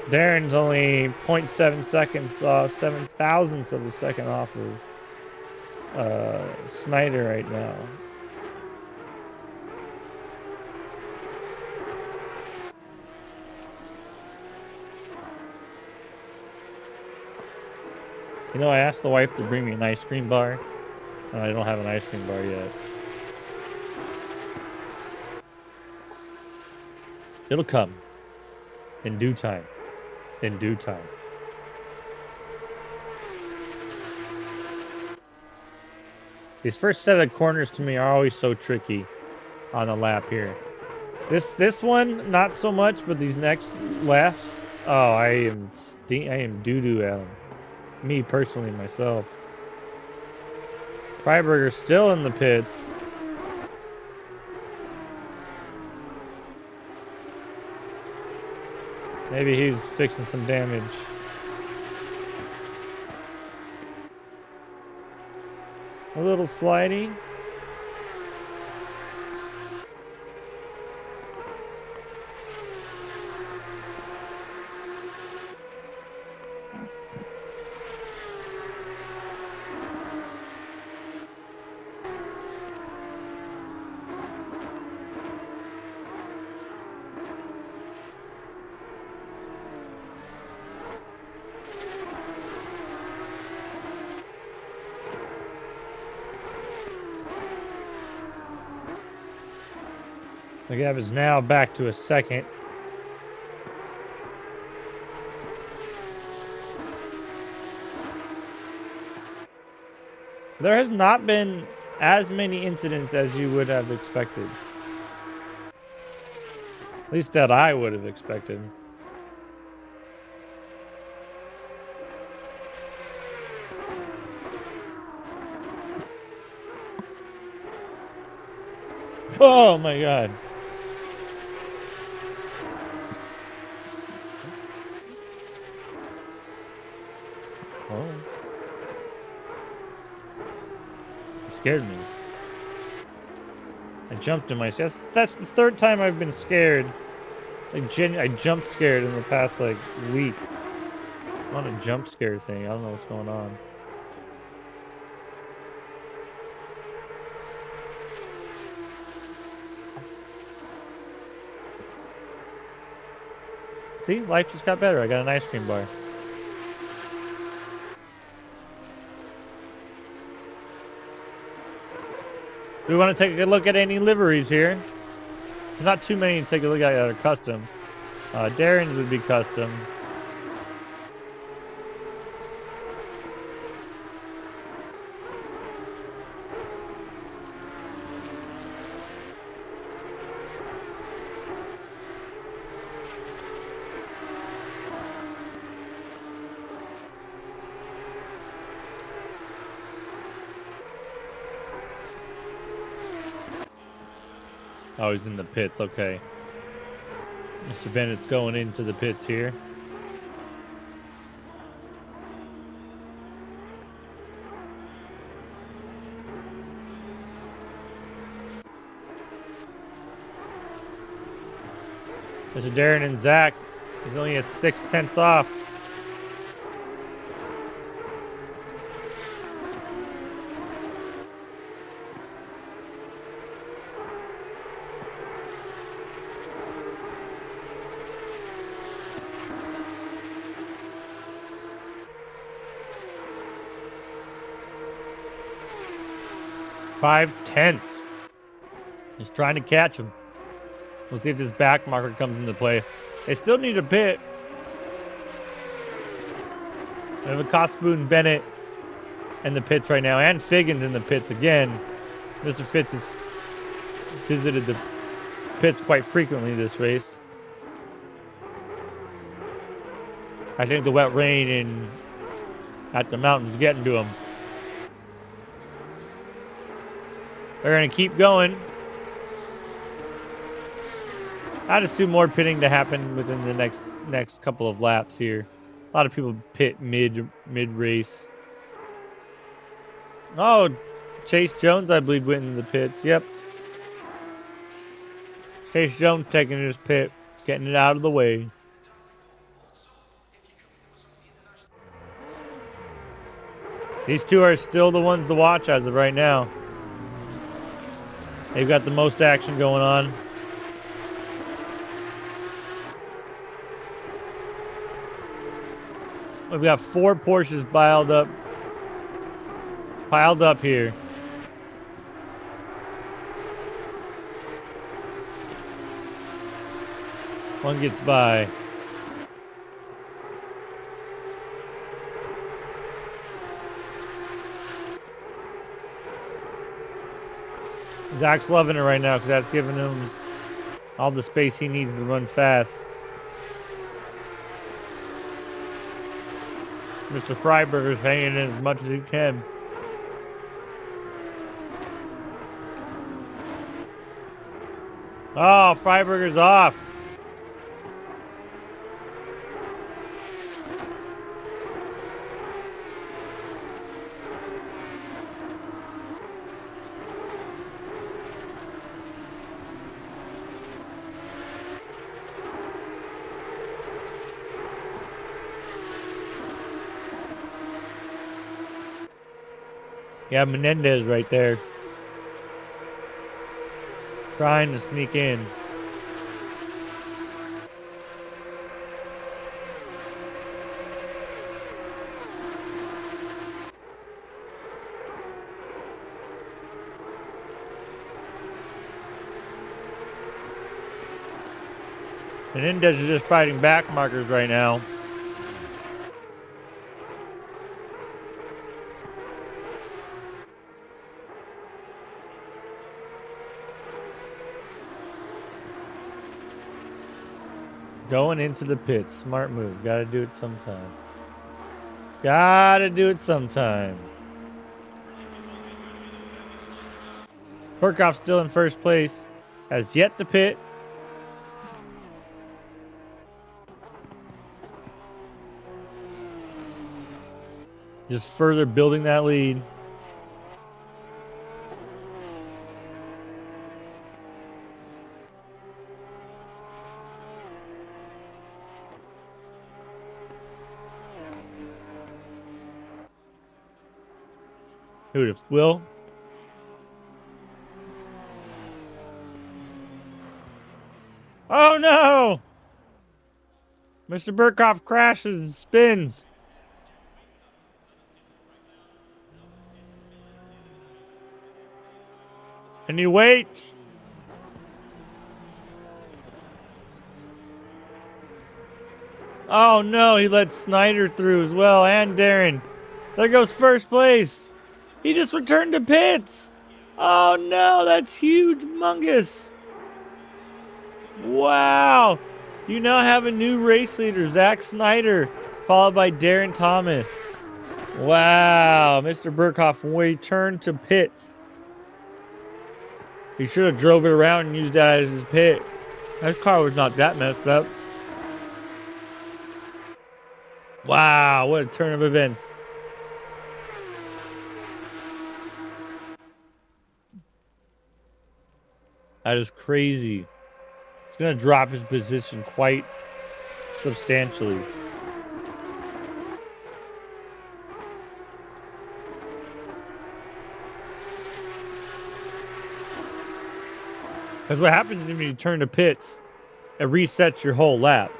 S2: Darren's only 0.7 seconds off, 7 thousandths of a second off of Snyder right now. You know, I asked the wife to bring me an ice cream bar, and I don't have an ice cream bar yet. It'll come. In due time. In due time. These first set of corners to me are always so tricky on the lap here. This one, not so much, but these next lefts, oh, I am doo-doo at them. Me personally, myself. Freiberger's still in the pits. Maybe he's fixing some damage. A little slidey. The gap is now back to a second. There has not been as many incidents as you would have expected. At least that I would have expected. Oh my God. Oh. It scared me. I jumped in my seat. That's the 3rd time I've been scared. Like, I jumped scared in the past, like, week. On a jump scare thing. I don't know what's going on. See, life just got better. I got an ice cream bar. We want to take a good look at any liveries here. There's not too many to take a look at that are custom. Darren's would be custom. Oh, he's in the pits. Okay. Mr. Bennett's going into the pits here. Mr. Darren and Zach. He's only a 6/10 off. 5/10. He's trying to catch him. We'll see if this back marker comes into play. They still need a pit. We have a Cospoon Bennett in the pits right now, and Figgins in the pits again. Mr. Fitz has visited the pits quite frequently this race. I think the wet rain at the mountain's getting to him. They're going to keep going. I'd assume more pitting to happen within the next couple of laps here. A lot of people pit mid race. Oh, Chase Jones, I believe, went in the pits. Yep. Chase Jones taking his pit, getting it out of the way. These two are still the ones to watch as of right now. They've got the most action going on. We've got 4 Porsches piled up here. One gets by. Zach's loving it right now because that's giving him all the space he needs to run fast. Mr. Freiberger's hanging in as much as he can. Oh, Freiberger's off. Yeah, Menendez right there. Trying to sneak in. Menendez is just fighting back markers right now. Going into the pits. Smart move. Gotta do it sometime. Gotta do it sometime. Burkhoff's still in first place. Has yet to pit. Just further building that lead. Who Will? Oh no! Mr. Burkhoff crashes and spins. And he waits. Oh no, he let Snyder through as well, and Darren. There goes first place. He just returned to pits. Oh no, that's huge, mungus. Wow. You now have a new race leader, Zach Snyder, followed by Darren Thomas. Wow, Mr. Burkhoff returned to pits. He should have drove it around and used that as his pit. That car was not that messed up. Wow, what a turn of events. That is crazy. It's going to drop his position quite substantially. Because what happens when you turn to pits, it resets your whole lap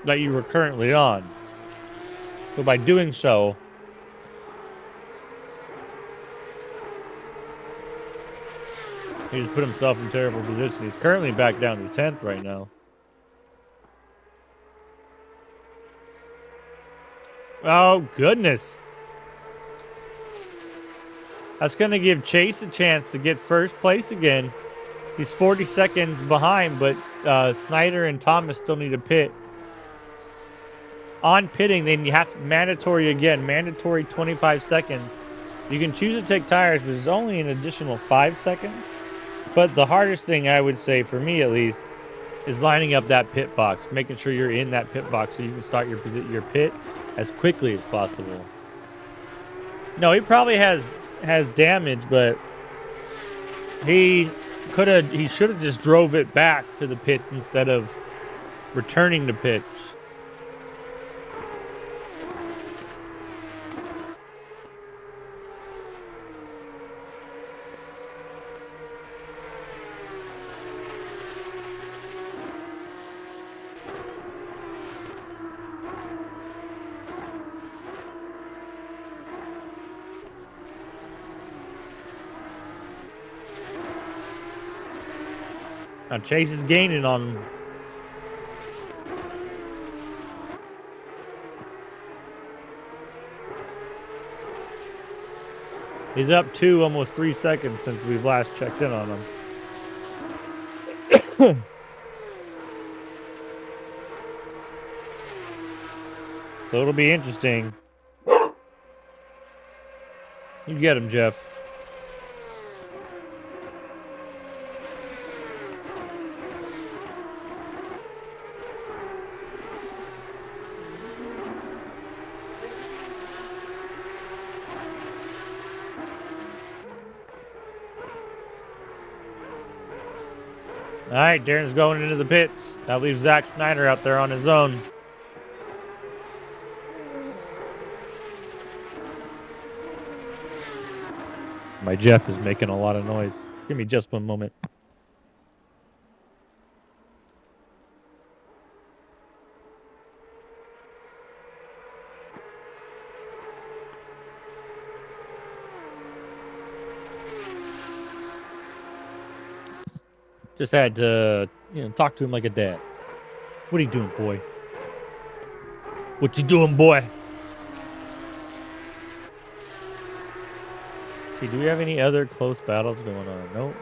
S2: that you were currently on. So by doing so, He just put himself in terrible position. He's currently back down to 10th right now. Oh, goodness. That's going to give Chase a chance to get first place again. He's 40 seconds behind, but Snyder and Thomas still need to pit. On pitting, then you have mandatory 25 seconds. You can choose to take tires, but it's only an additional 5 seconds. But the hardest thing, I would say, for me at least, is lining up that pit box, making sure you're in that pit box so you can start your pit as quickly as possible. No, he probably has damage, but he should have just drove it back to the pit instead of returning to pits. Now Chase is gaining on him. He's up 2, almost 3 seconds since we've last checked in on him. So it'll be interesting. You get him, Jeff. All right, Darren's going into the pits. That leaves Zach Snyder out there on his own. My Jeff is making a lot of noise. Give me just one moment. Just had to, talk to him like a dad. What are you doing, boy? What you doing, boy? See, do we have any other close battles going on? Nope.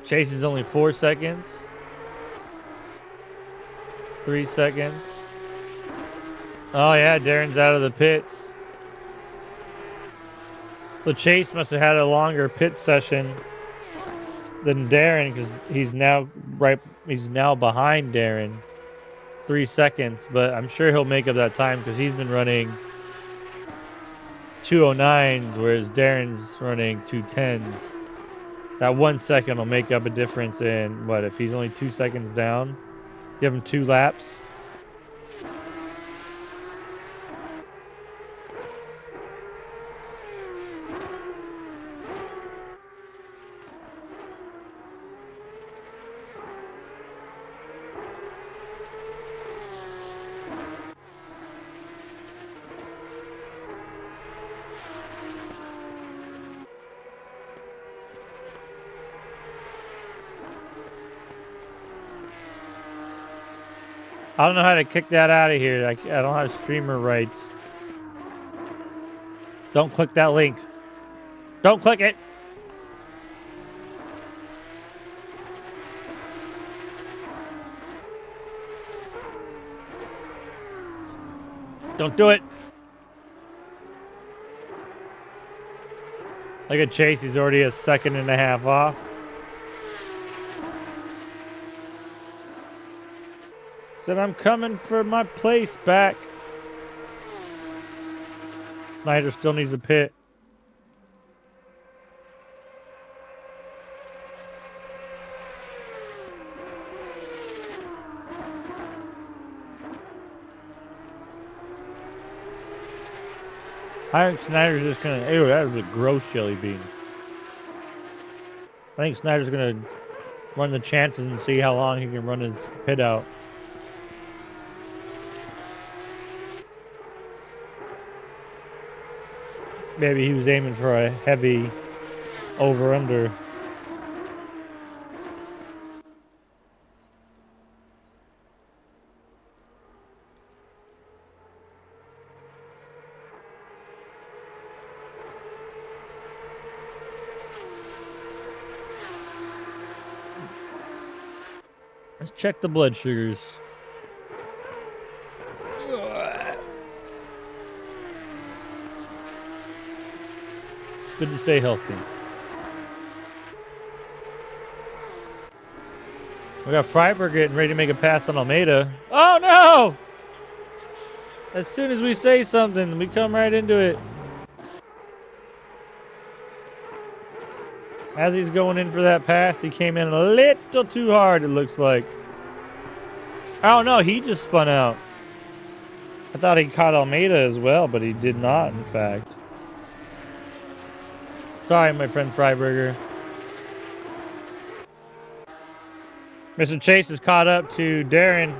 S2: Chase is only 4 seconds. 3 seconds. Oh, yeah, Darren's out of the pits. So Chase must have had a longer pit session than Darren because he's now behind Darren. 3 seconds, but I'm sure he'll make up that time because he's been running 209s, whereas Darren's running 210s. That 1 second will make up a difference in what if he's only 2 seconds down? Give him 2 laps. I don't know how to kick that out of here. I don't have streamer rights. Don't click that link. Don't click it. Don't do it. Look at Chase. He's already a 1.5 seconds off. Said I'm coming for my place back. Snyder still needs a pit. I think Snyder's just gonna. Ew, that was a gross jelly bean. I think Snyder's gonna run the chances and see how long he can run his pit out. Maybe he was aiming for a heavy over-under. Let's check the blood sugars. It's good to stay healthy. We got Freiberg getting ready to make a pass on Almeida. Oh no! As soon as we say something, we come right into it. As he's going in for that pass, he came in a little too hard, it looks like. Oh no, he just spun out. I thought he caught Almeida as well, but he did not, in fact. Sorry, my friend Freiberger. Mr. Chase is caught up to Darren.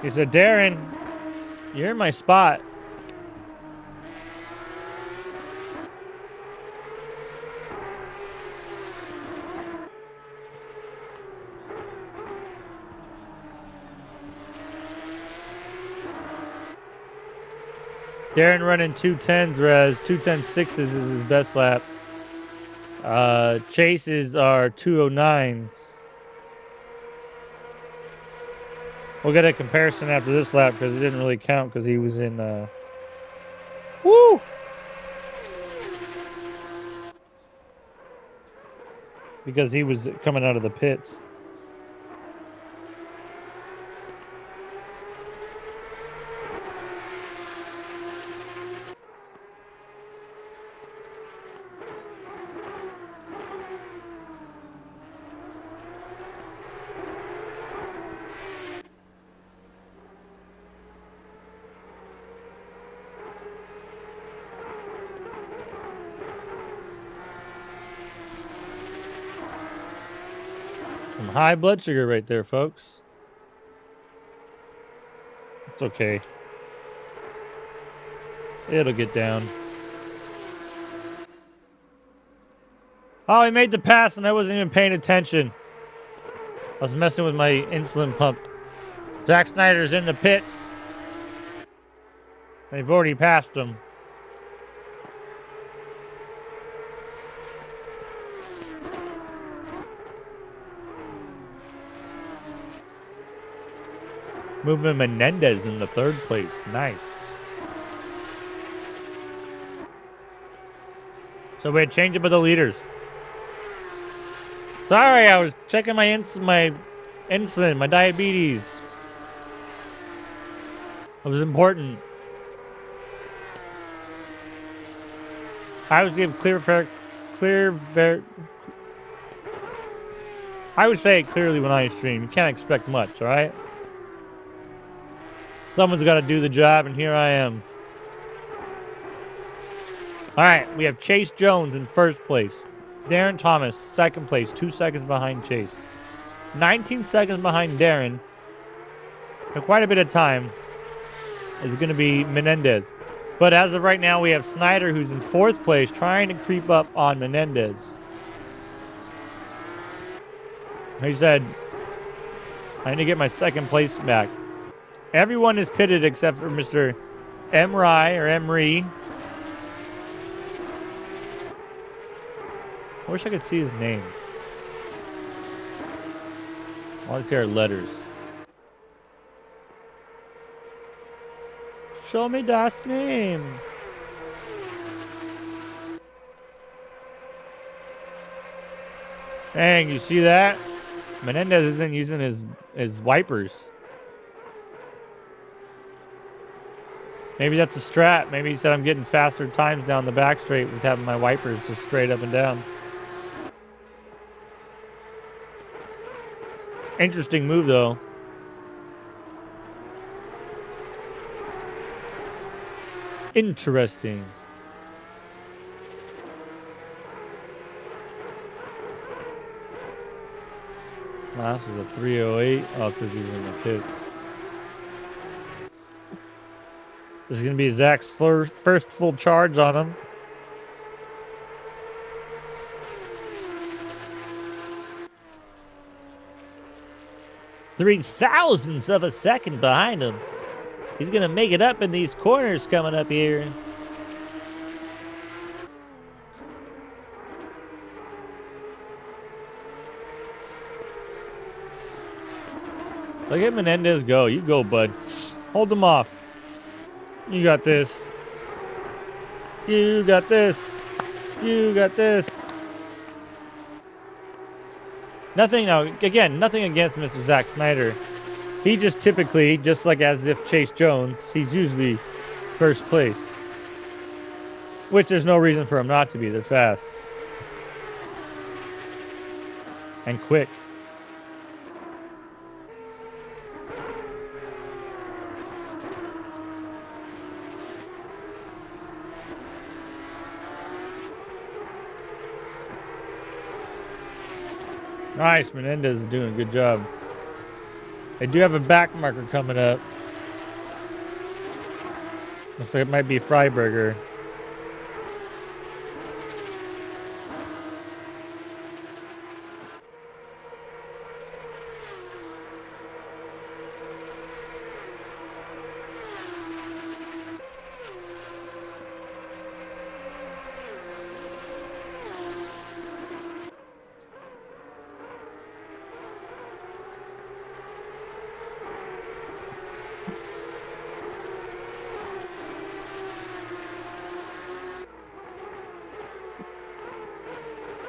S2: He said, Darren, you're in my spot. Darren running 210s, whereas 210.6s is his best lap. Chases are 209s. We'll get a comparison after this lap because it didn't really count because he was in. Woo! Because he was coming out of the pits. Some high blood sugar right there, folks. It's okay. It'll get down. Oh, he made the pass and I wasn't even paying attention. I was messing with my insulin pump. Zack Snyder's in the pit. They've already passed him. Moving Menendez in the third place. Nice. So we had change up of the leaders. Sorry, I was checking my insulin, my diabetes. It was important. I always give I would say it clearly when I stream. You can't expect much, all right? Someone's got to do the job, and here I am. All right, we have Chase Jones in first place. Darren Thomas, second place, 2 seconds behind Chase. 19 seconds behind Darren. For quite a bit of time is going to be Menendez. But as of right now, we have Snyder, who's in fourth place, trying to creep up on Menendez. He said, I need to get my second place back. Everyone is pitted except for Mr. Emry or Emry. I wish I could see his name. All I see are letters. Show me das name. Dang, you see that? Menendez isn't using his wipers. Maybe that's a strat. Maybe he said I'm getting faster times down the back straight with having my wipers just straight up and down. Interesting move, though. Interesting. Last was a 308. Oh, it says he was in the pits. This is going to be Zach's first full charge on him. Three-thousandths of a second behind him. He's going to make it up in these corners coming up here. Look at Menendez go. You go, bud. Hold him off. You got this. You got this. You got this. Nothing, now, again, nothing against Mr. Zack Snyder. He just typically, just like as if Chase Jones, he's usually first place. Which there's no reason for him not to be. They're fast. And quick. Nice, Menendez is doing a good job. They do have a back marker coming up. Looks like it might be Freiberger.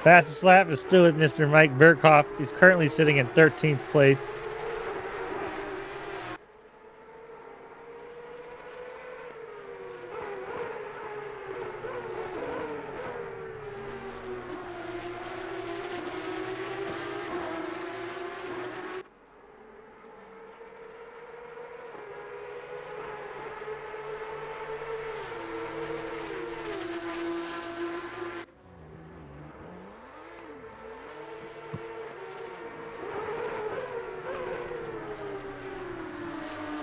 S2: Fastest lap is still with Mr. Mike Verkhoff. He's currently sitting in 13th place.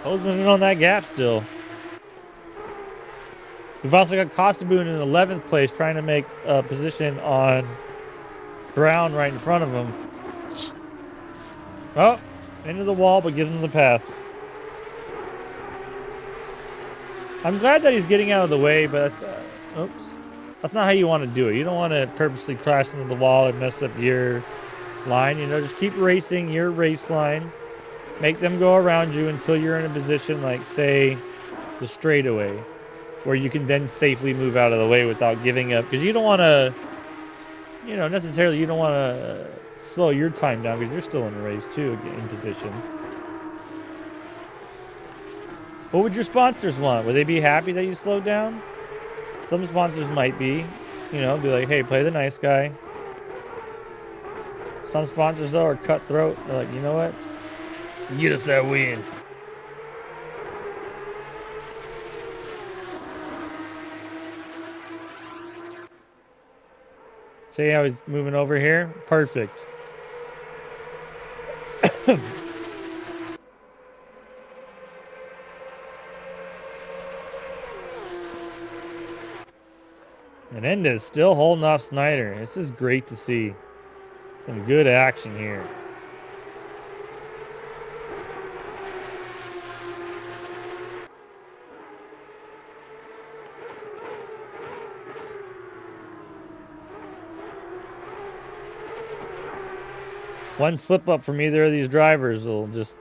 S2: Closing in on that gap still. We've also got Kostaboon in 11th place, trying to make a position on ground right in front of him. Oh, into the wall, but gives him the pass. I'm glad that he's getting out of the way, but oops. That's not how you want to do it. You don't want to purposely crash into the wall and mess up your line. You know, just keep racing your race line. Make them go around you until you're in a position like, say, the straightaway, where you can then safely move out of the way without giving up. Because you don't want to, you know, necessarily you don't want to slow your time down because you're still in the race too, in position. What would your sponsors want? Would they be happy that you slowed down? Some sponsors might be, you know, be like, hey, play the nice guy. Some sponsors, though, are cutthroat. They're like, you know what? Get us that win. See how he's moving over here? Perfect. Menendez still holding off Snyder. This is great to see. Some good action here. One slip up from either of these drivers will just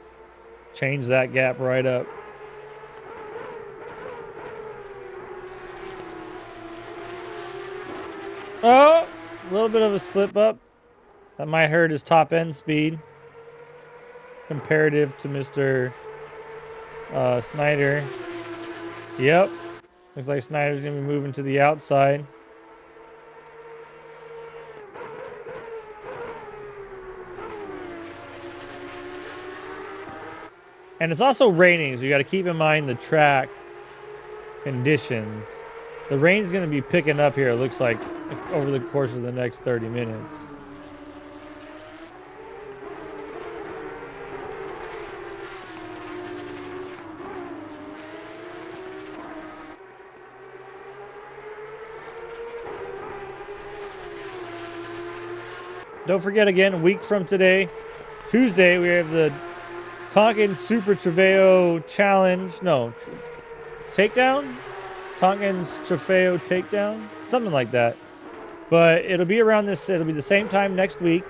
S2: change that gap right up. Oh, a little bit of a slip up. That might hurt his top end speed comparative to Mr. Snyder. Yep. Looks like Snyder's going to be moving to the outside. And it's also raining, so you got to keep in mind the track conditions. The rain's going to be picking up here, it looks like, over the course of the next 30 minutes. Don't forget again, a week from today, Tuesday, we have the Tonkin Super Trofeo Challenge. No, Takedown? Tonkin's Trofeo Takedown? Something like that. But it'll be around this, it'll be the same time next week.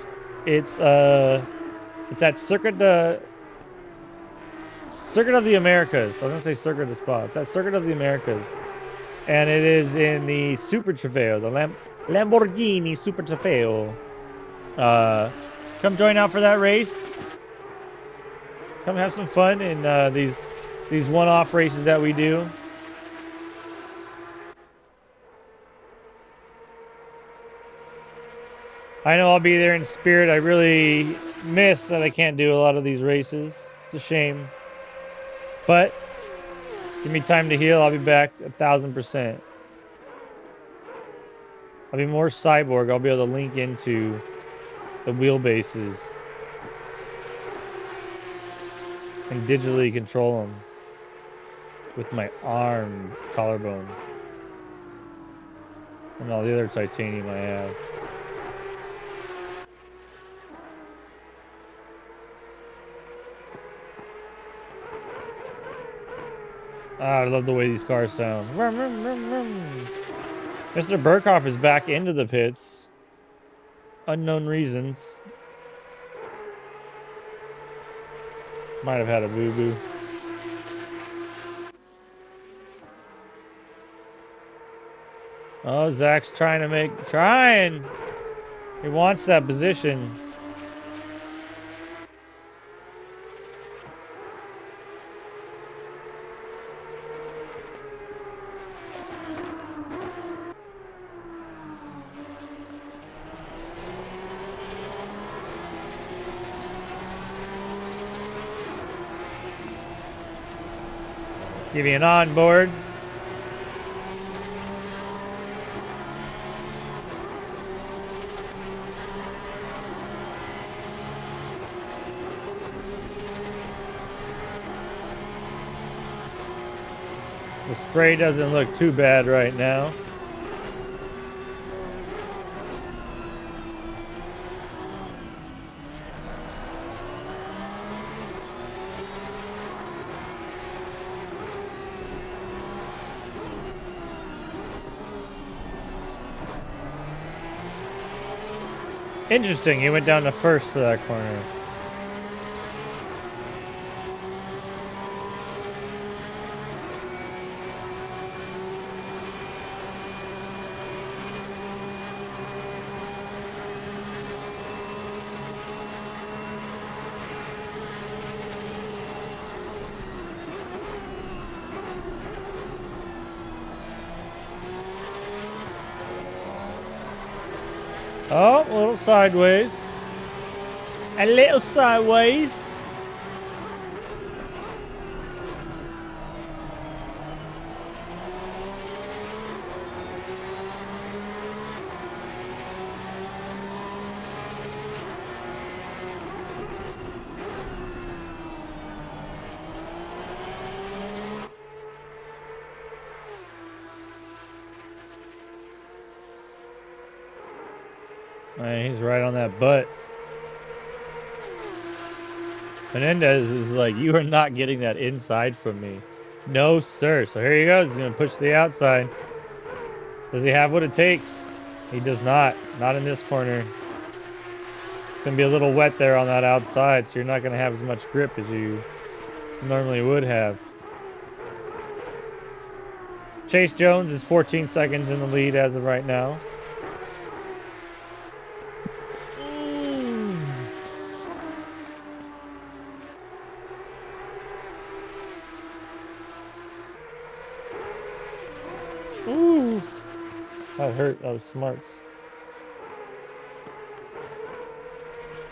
S2: It's at Circuit of the Americas. I was gonna say Circuit of the Spa. It's at Circuit of the Americas. And it is in the Super Trofeo, the Lamborghini Super Trofeo. Come join out for that race. Come have some fun in these one-off races that we do. I know I'll be there in spirit. I really miss that I can't do a lot of these races. It's a shame. But give me time to heal. I'll be back 1,000%. I'll be more cyborg. I'll be able to link into the wheelbases and digitally control them with my arm collarbone and all the other titanium I have. I love the way these cars sound. Vroom, vroom, vroom, vroom. Mr. Burkhoff is back into the pits. Unknown reasons. Might have had a boo-boo. Oh, Zach's trying. He wants that position. Give me an onboard. The spray doesn't look too bad right now. Interesting, he went down to first for that corner. Oh, a little sideways. A little sideways. Man, he's right on that butt. Menendez is like, you are not getting that inside from me. No, sir. So here he goes. He's going to push to the outside. Does he have what it takes? He does not. Not in this corner. It's going to be a little wet there on that outside, so you're not going to have as much grip as you normally would have. Chase Jones is 14 seconds in the lead as of right now. Ooh. That hurt. That was smarts.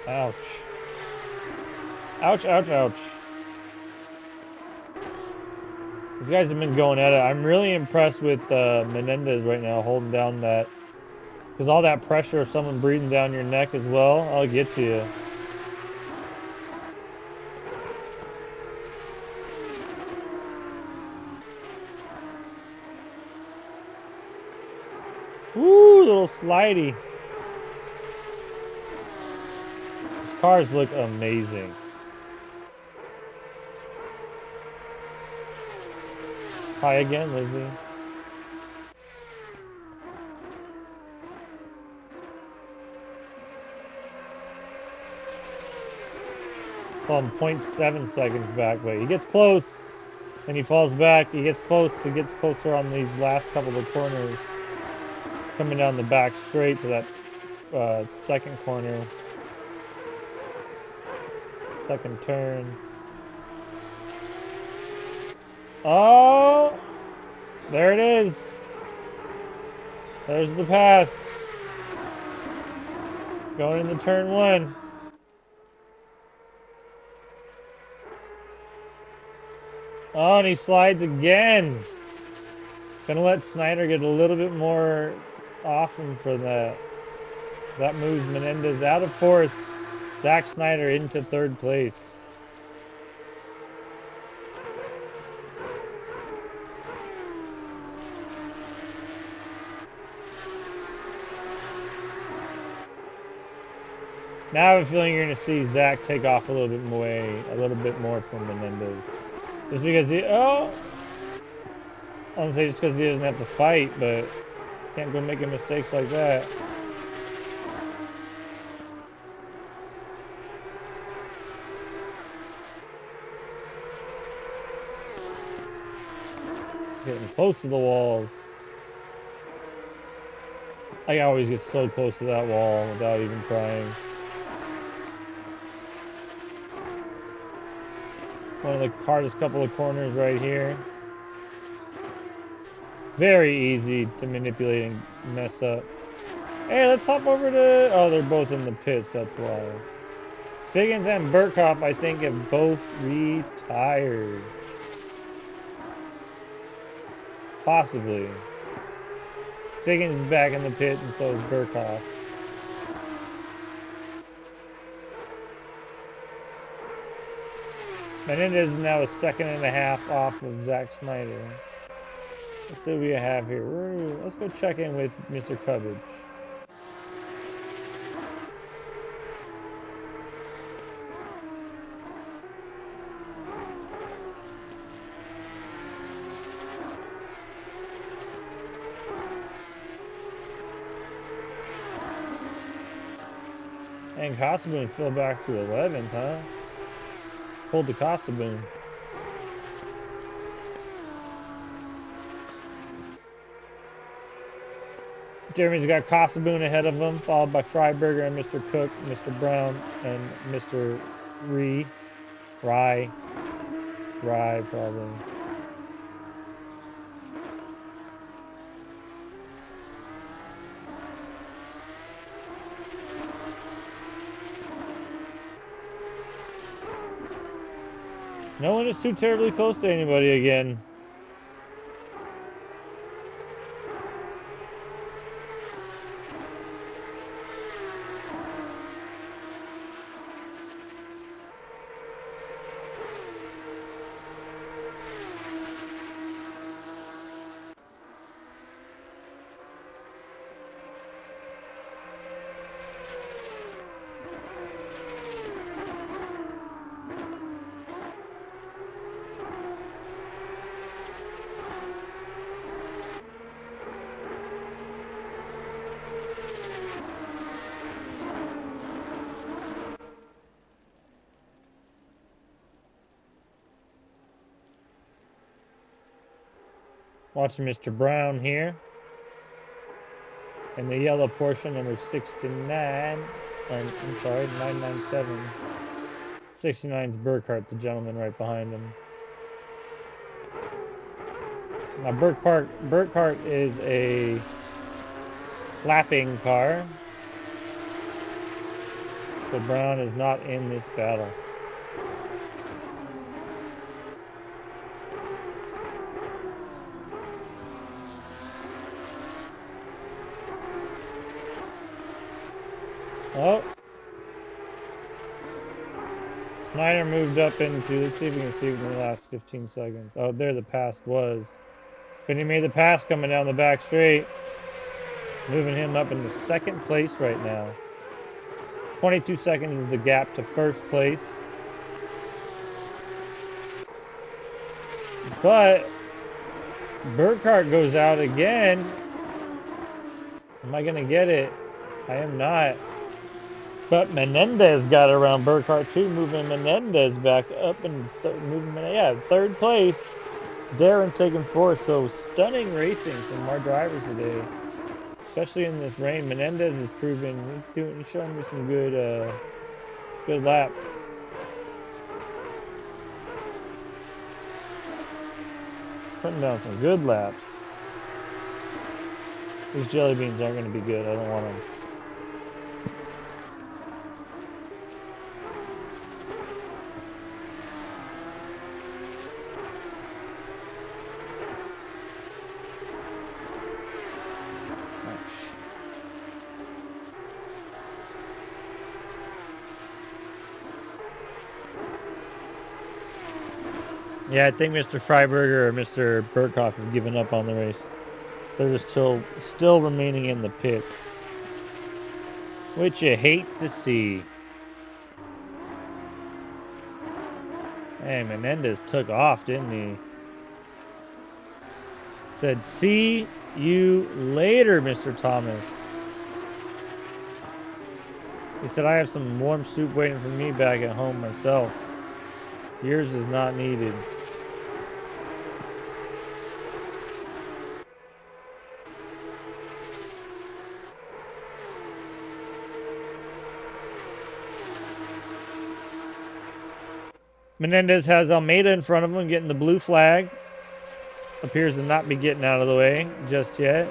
S2: Ouch. Ouch, ouch, ouch. These guys have been going at it. I'm really impressed with Menendez right now, holding down that. Because all that pressure of someone breathing down your neck as well, I'll get to you. Woo, little slidey. Cars look amazing. Hi again, Lizzie. Well, I'm 0.7 seconds back, but he gets close. Then he falls back. He gets close. He gets closer on these last couple of corners. Coming down the back straight to that second corner. Second turn. Oh! There it is. There's the pass. Going into turn one. Oh, and he slides again. Gonna let Snyder get a little bit more off him for that. That moves Menendez out of fourth. Zack Snyder into third place. Now I have a feeling you're going to see Zach take off a little bit more from Menendez. Just because he, I don't say just because he doesn't have to fight, but can't go making mistakes like that. Getting close to the walls. I always get so close to that wall without even trying. One of the hardest couple of corners right here. Very easy to manipulate and mess up. Hey, let's hop over to... Oh, they're both in the pits, that's why. Figgins and Burkhoff, I think, have both retired. Possibly. Figgins is back in the pit, and so is Burkhoff. Menendez is now a second and a half off of Zack Snyder. Let's see what we have here. Let's go check in with Mr. Cubbage. And Costaboon fell back to 11th, huh? Pulled the Costaboon. Jeremy's got Costaboon ahead of him, followed by Freiberger and Mr. Cook, Mr. Brown, and Mr. Rye, probably. No one is too terribly close to anybody again. Watching Mr. Brown here. And the yellow Porsche, number 69. I'm sorry, 997. 69's Burkhart, the gentleman right behind him. Now, Burkhart is a lapping car. So Brown is not in this battle. Oh. Snyder moved up into, let's see if we can see it in the last 15 seconds. Oh, there the pass was. But he made the pass coming down the back straight. Moving him up into second place right now. 22 seconds is the gap to first place. But Burkhart goes out again. Am I going to get it? I am not. But Menendez got around Burkhart too, moving Menendez back up and third place. Darren taking fourth. So stunning racing from our drivers today, especially in this rain. Menendez is proving he's showing me some good laps. Putting down some good laps. These jelly beans aren't going to be good. I don't want them. Yeah, I think Mr. Freiberger or Mr. Burkhoff have given up on the race. They're just still remaining in the pits, which you hate to see. Hey, Menendez took off, didn't he? Said, "See you later, Mr. Thomas." He said, "I have some warm soup waiting for me back at home myself. Yours is not needed." Menendez has Almeida in front of him getting the blue flag. Appears to not be getting out of the way just yet.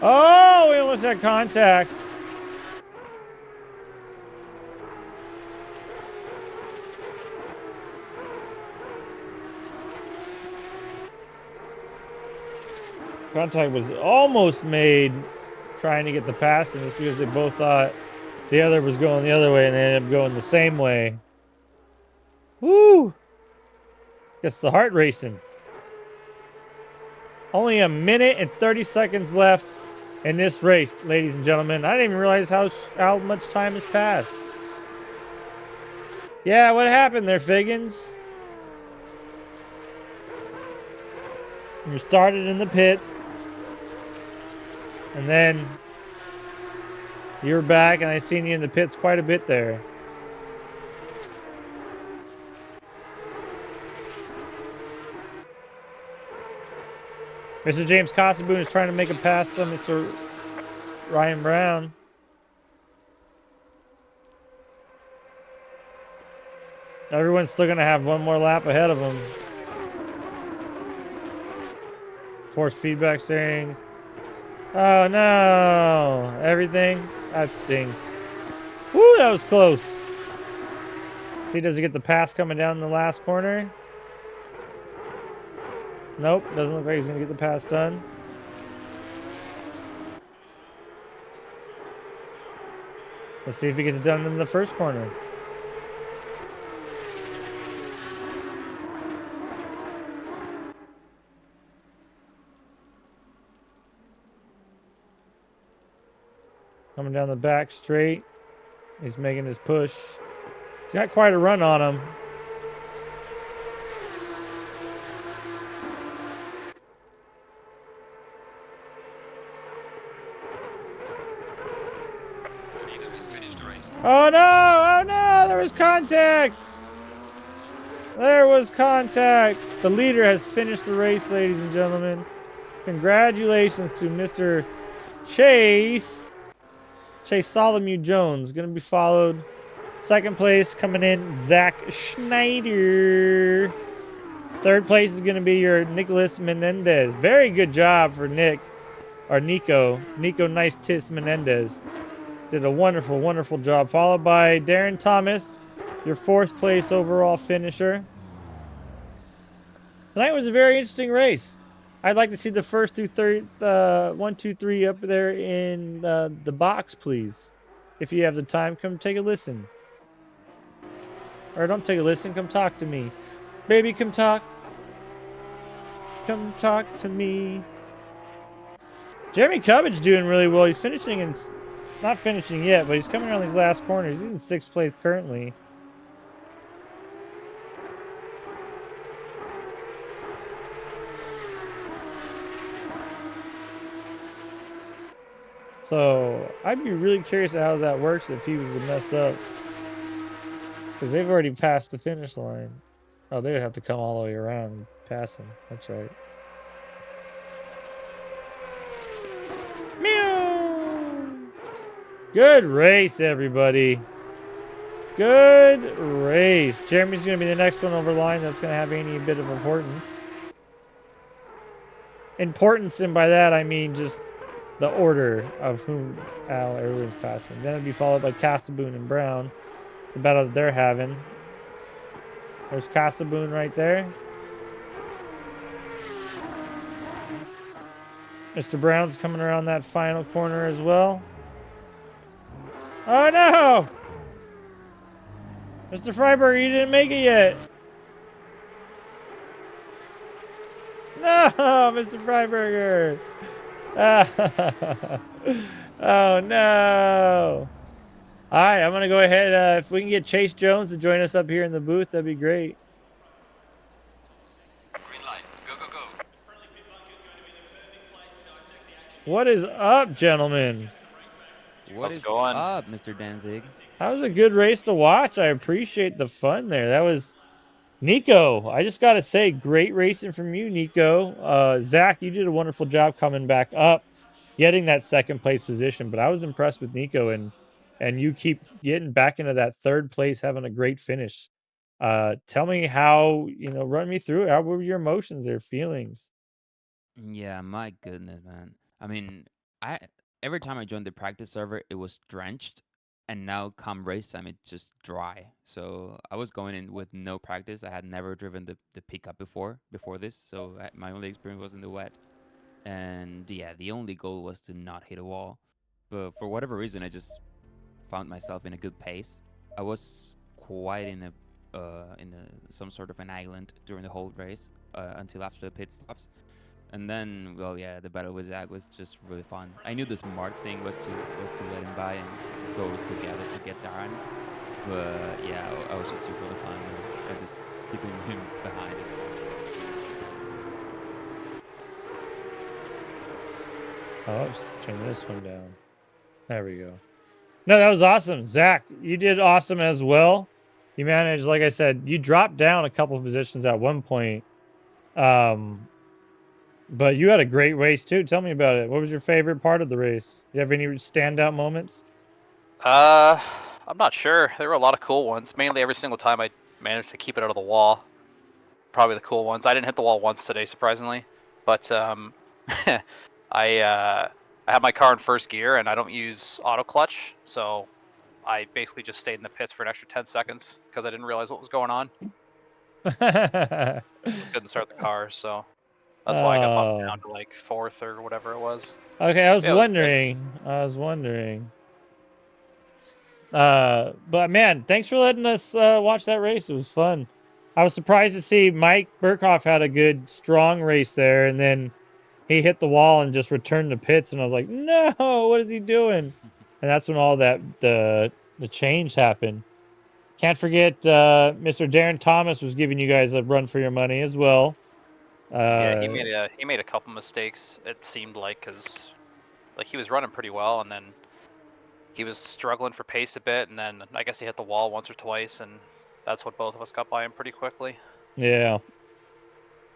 S2: Oh, we almost had contact. Contact was almost made trying to get the pass, and it's because they both thought the other was going the other way, and they ended up going the same way. Woo! Gets the heart racing. Only a minute and 30 seconds left in this race, ladies and gentlemen. I didn't even realize how much time has passed. Yeah, what happened there, Figgins? You started in the pits, and then you're back, and I seen you in the pits quite a bit there. Mr. James Costaboon is trying to make a pass to Mr. Ryan Brown. Everyone's still going to have one more lap ahead of them. Force feedback steering. Oh no! Everything? That stinks. Woo, that was close. See, does he get the pass coming down in the last corner? Nope, doesn't look like he's going to get the pass done. Let's see if he gets it done in the first corner. Coming down the back straight. He's making his push. He's got quite a run on him. Oh no! Oh no! There was contact! There was contact! The leader has finished the race, ladies and gentlemen. Congratulations to Mr. Chase Solomew Jones. Going to be followed. Second place coming in, Zach Schneider. Third place is going to be your Nicholas Menendez. Very good job for Nico. Nico Nice Tis Menendez. Did a wonderful, wonderful job. Followed by Darren Thomas, your fourth place overall finisher. Tonight was a very interesting race. I'd like to see the first 1, 2, 3 up there in the box, please. If you have the time, come take a listen. Or don't take a listen, come talk to me. Baby, come talk. come talk to me. Jeremy Cubbage doing really well. He's finishing in, not finishing yet, but he's coming around these last corners. He's in 6th place currently. So I'd be really curious how that works if he was to mess up. Because they've already passed the finish line. Oh, they would have to come all the way around and pass him. That's right. Meow! Good race, everybody. Good race. Jeremy's going to be the next one over line that's going to have any bit of importance. Importance, and by that I mean just the order of whom how everyone's passing. Then it'd be followed by Casaboon and Brown. The battle that they're having. There's Casaboon right there. Mr. Brown's coming around that final corner as well. Oh no! Mr. Freiberg, you didn't make it yet. No, Mr. Freiberger. Oh no. All right, I'm going to go ahead. If we can get Chase Jones to join us up here in the booth, that'd be great.
S1: Green light. Go, go, go.
S2: What is up, gentlemen?
S3: What
S4: How's it
S3: is
S4: going?
S3: up, Mr. Danzig?
S2: That was a good race to watch. I appreciate the fun there. That was Nico. I just got to say, great racing from you, Nico. Zach, you did a wonderful job coming back up, getting that 2nd place position. But I was impressed with Nico, and you keep getting back into that 3rd place, having a great finish. Tell me how, run me through it. How were your emotions, their feelings?
S3: Yeah, my goodness, man. I mean, I every time I joined the practice server, it was drenched, and now come race time, it's just dry. So I was going in with no practice. I had never driven the pickup before this, so my only experience was in the wet. And yeah, the only goal was to not hit a wall. But for whatever reason, I just found myself in a good pace. I was quite in some sort of an island during the whole race until after the pit stops. And then, well, yeah, the battle with Zach was just really fun. I knew the smart thing was to let him by and go together to get Darren. But yeah, I was just super fun. I just keeping him behind.
S2: Oh, let's turn this one down. There we go. No, that was awesome. Zach, you did awesome as well. You managed, like I said, you dropped down a couple of positions at one point. But you had a great race too. Tell me about it. What was your favorite part of the race? Do you have any standout moments?
S4: I'm not sure. There were a lot of cool ones. Mainly every single time I managed to keep it out of the wall. Probably the cool ones. I didn't hit the wall once today, surprisingly. But I have my car in 1st gear and I don't use auto clutch, so I basically just stayed in the pits for an extra 10 seconds because I didn't realize what was going on. Couldn't start the car, so that's why I got bumped down to like 4th or whatever it was.
S2: Okay, I was
S4: Yeah,
S2: wondering. But man, thanks for letting us watch that race. It was fun. I was surprised to see Mike Burkhoff had a good, strong race there, and then he hit the wall and just returned to pits, and I was like, no, what is he doing? And that's when all that the change happened. Can't forget Mr. Darren Thomas was giving you guys a run for your money as well.
S4: Yeah, he made a couple mistakes. It seemed like because like he was running pretty well, and then he was struggling for pace a bit, and then I guess he hit the wall once or twice, and that's what both of us got by him pretty quickly.
S2: Yeah.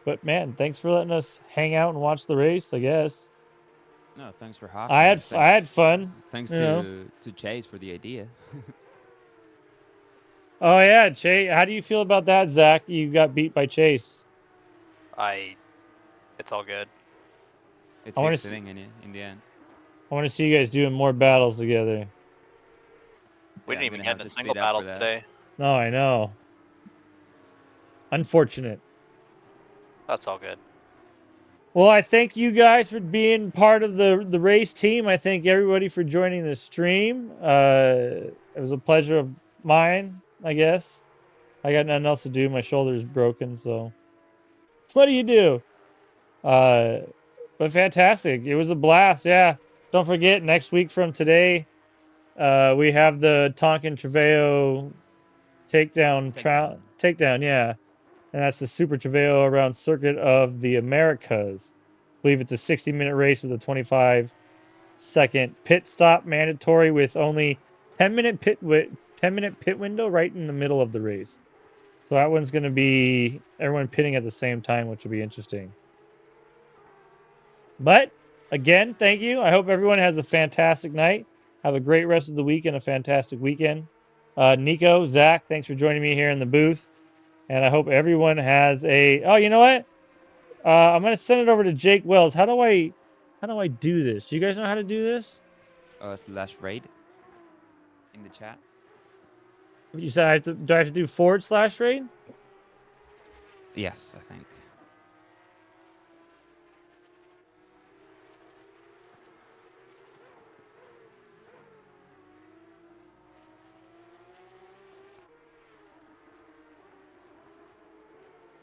S2: But man, thanks for letting us hang out and watch the race, I guess.
S3: No, thanks for hosting.
S2: I had fun.
S3: Thanks
S2: you know.
S3: to Chase for the idea.
S2: Oh yeah, Chase. How do you feel about that, Zach? You got beat by Chase.
S4: It's all good.
S3: It's
S2: I wanna
S3: his
S2: see-
S3: thing in the end.
S2: I want to see you guys doing more battles together.
S4: We
S3: Yeah,
S4: didn't
S3: I'm
S4: even
S3: gonna
S4: get
S3: have
S4: in a
S3: to
S4: single
S3: speed up
S4: battle
S3: for that.
S4: today.
S2: No, I know. Unfortunate.
S4: That's all good.
S2: Well, I thank you guys for being part of the race team. I thank everybody for joining the stream. It was a pleasure of mine, I guess. I got nothing else to do. My shoulder's broken, so what do you do? But fantastic. It was a blast. Yeah. Don't forget, next week from today, we have the Tonkin Treveo takedown, yeah. And that's the Super Treveo around Circuit of the Americas. I believe it's a 60-minute race with a 25-second pit stop mandatory with only 10-minute pit window right in the middle of the race. So that one's going to be everyone pitting at the same time, which will be interesting. But again, thank you. I hope everyone has a fantastic night. Have a great rest of the week and a fantastic weekend. Nico, Zach, thanks for joining me here in the booth. And I hope everyone has a. Oh, you know what? I'm gonna send it over to Jake Wells. How do I do this? Do you guys know how to do this?
S3: / raid in the chat.
S2: You said I have to. Do I have to do /raid?
S3: Yes, I think.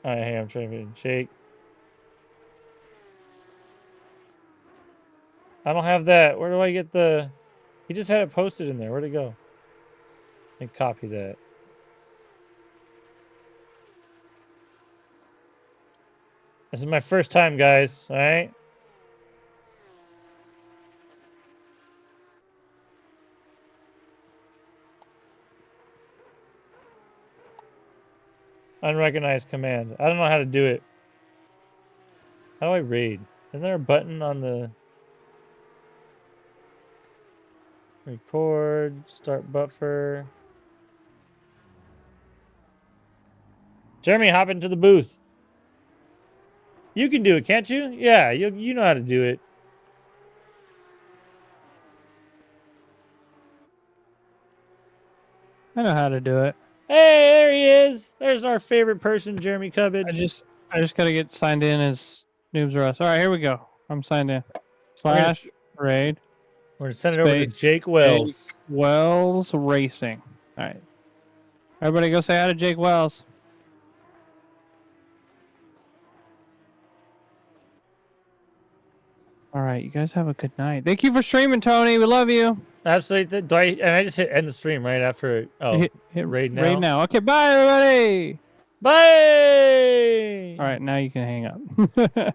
S2: All right, hey, I'm trying to Jake. I don't have that. Where do I get the? He just had it posted in there. Where'd it go? And copy that. This is my first time, guys. All right. Unrecognized command. I don't know how to do it. How do I raid? Isn't there a button on the record, start buffer? Jeremy, hop into the booth. You can do it, can't you? Yeah, you know how to do it.
S5: I know how to do it.
S2: Hey, there he is. There's our favorite person, Jeremy Cubbage.
S5: I just gotta get signed in as Noobs R Us. All right, here we go. I'm signed in. /raid.
S2: We're gonna send it over to Jake Wells.
S5: Jake Wells Racing. All right. Everybody go say hi to Jake Wells. All right, you guys have a good night. Thank you for streaming, Tony. We love you.
S2: Absolutely. And I just hit end the stream right after. Oh,
S5: hit
S2: raid now.
S5: Raid now. Okay, bye everybody.
S2: Bye.
S5: All right, now you can hang up.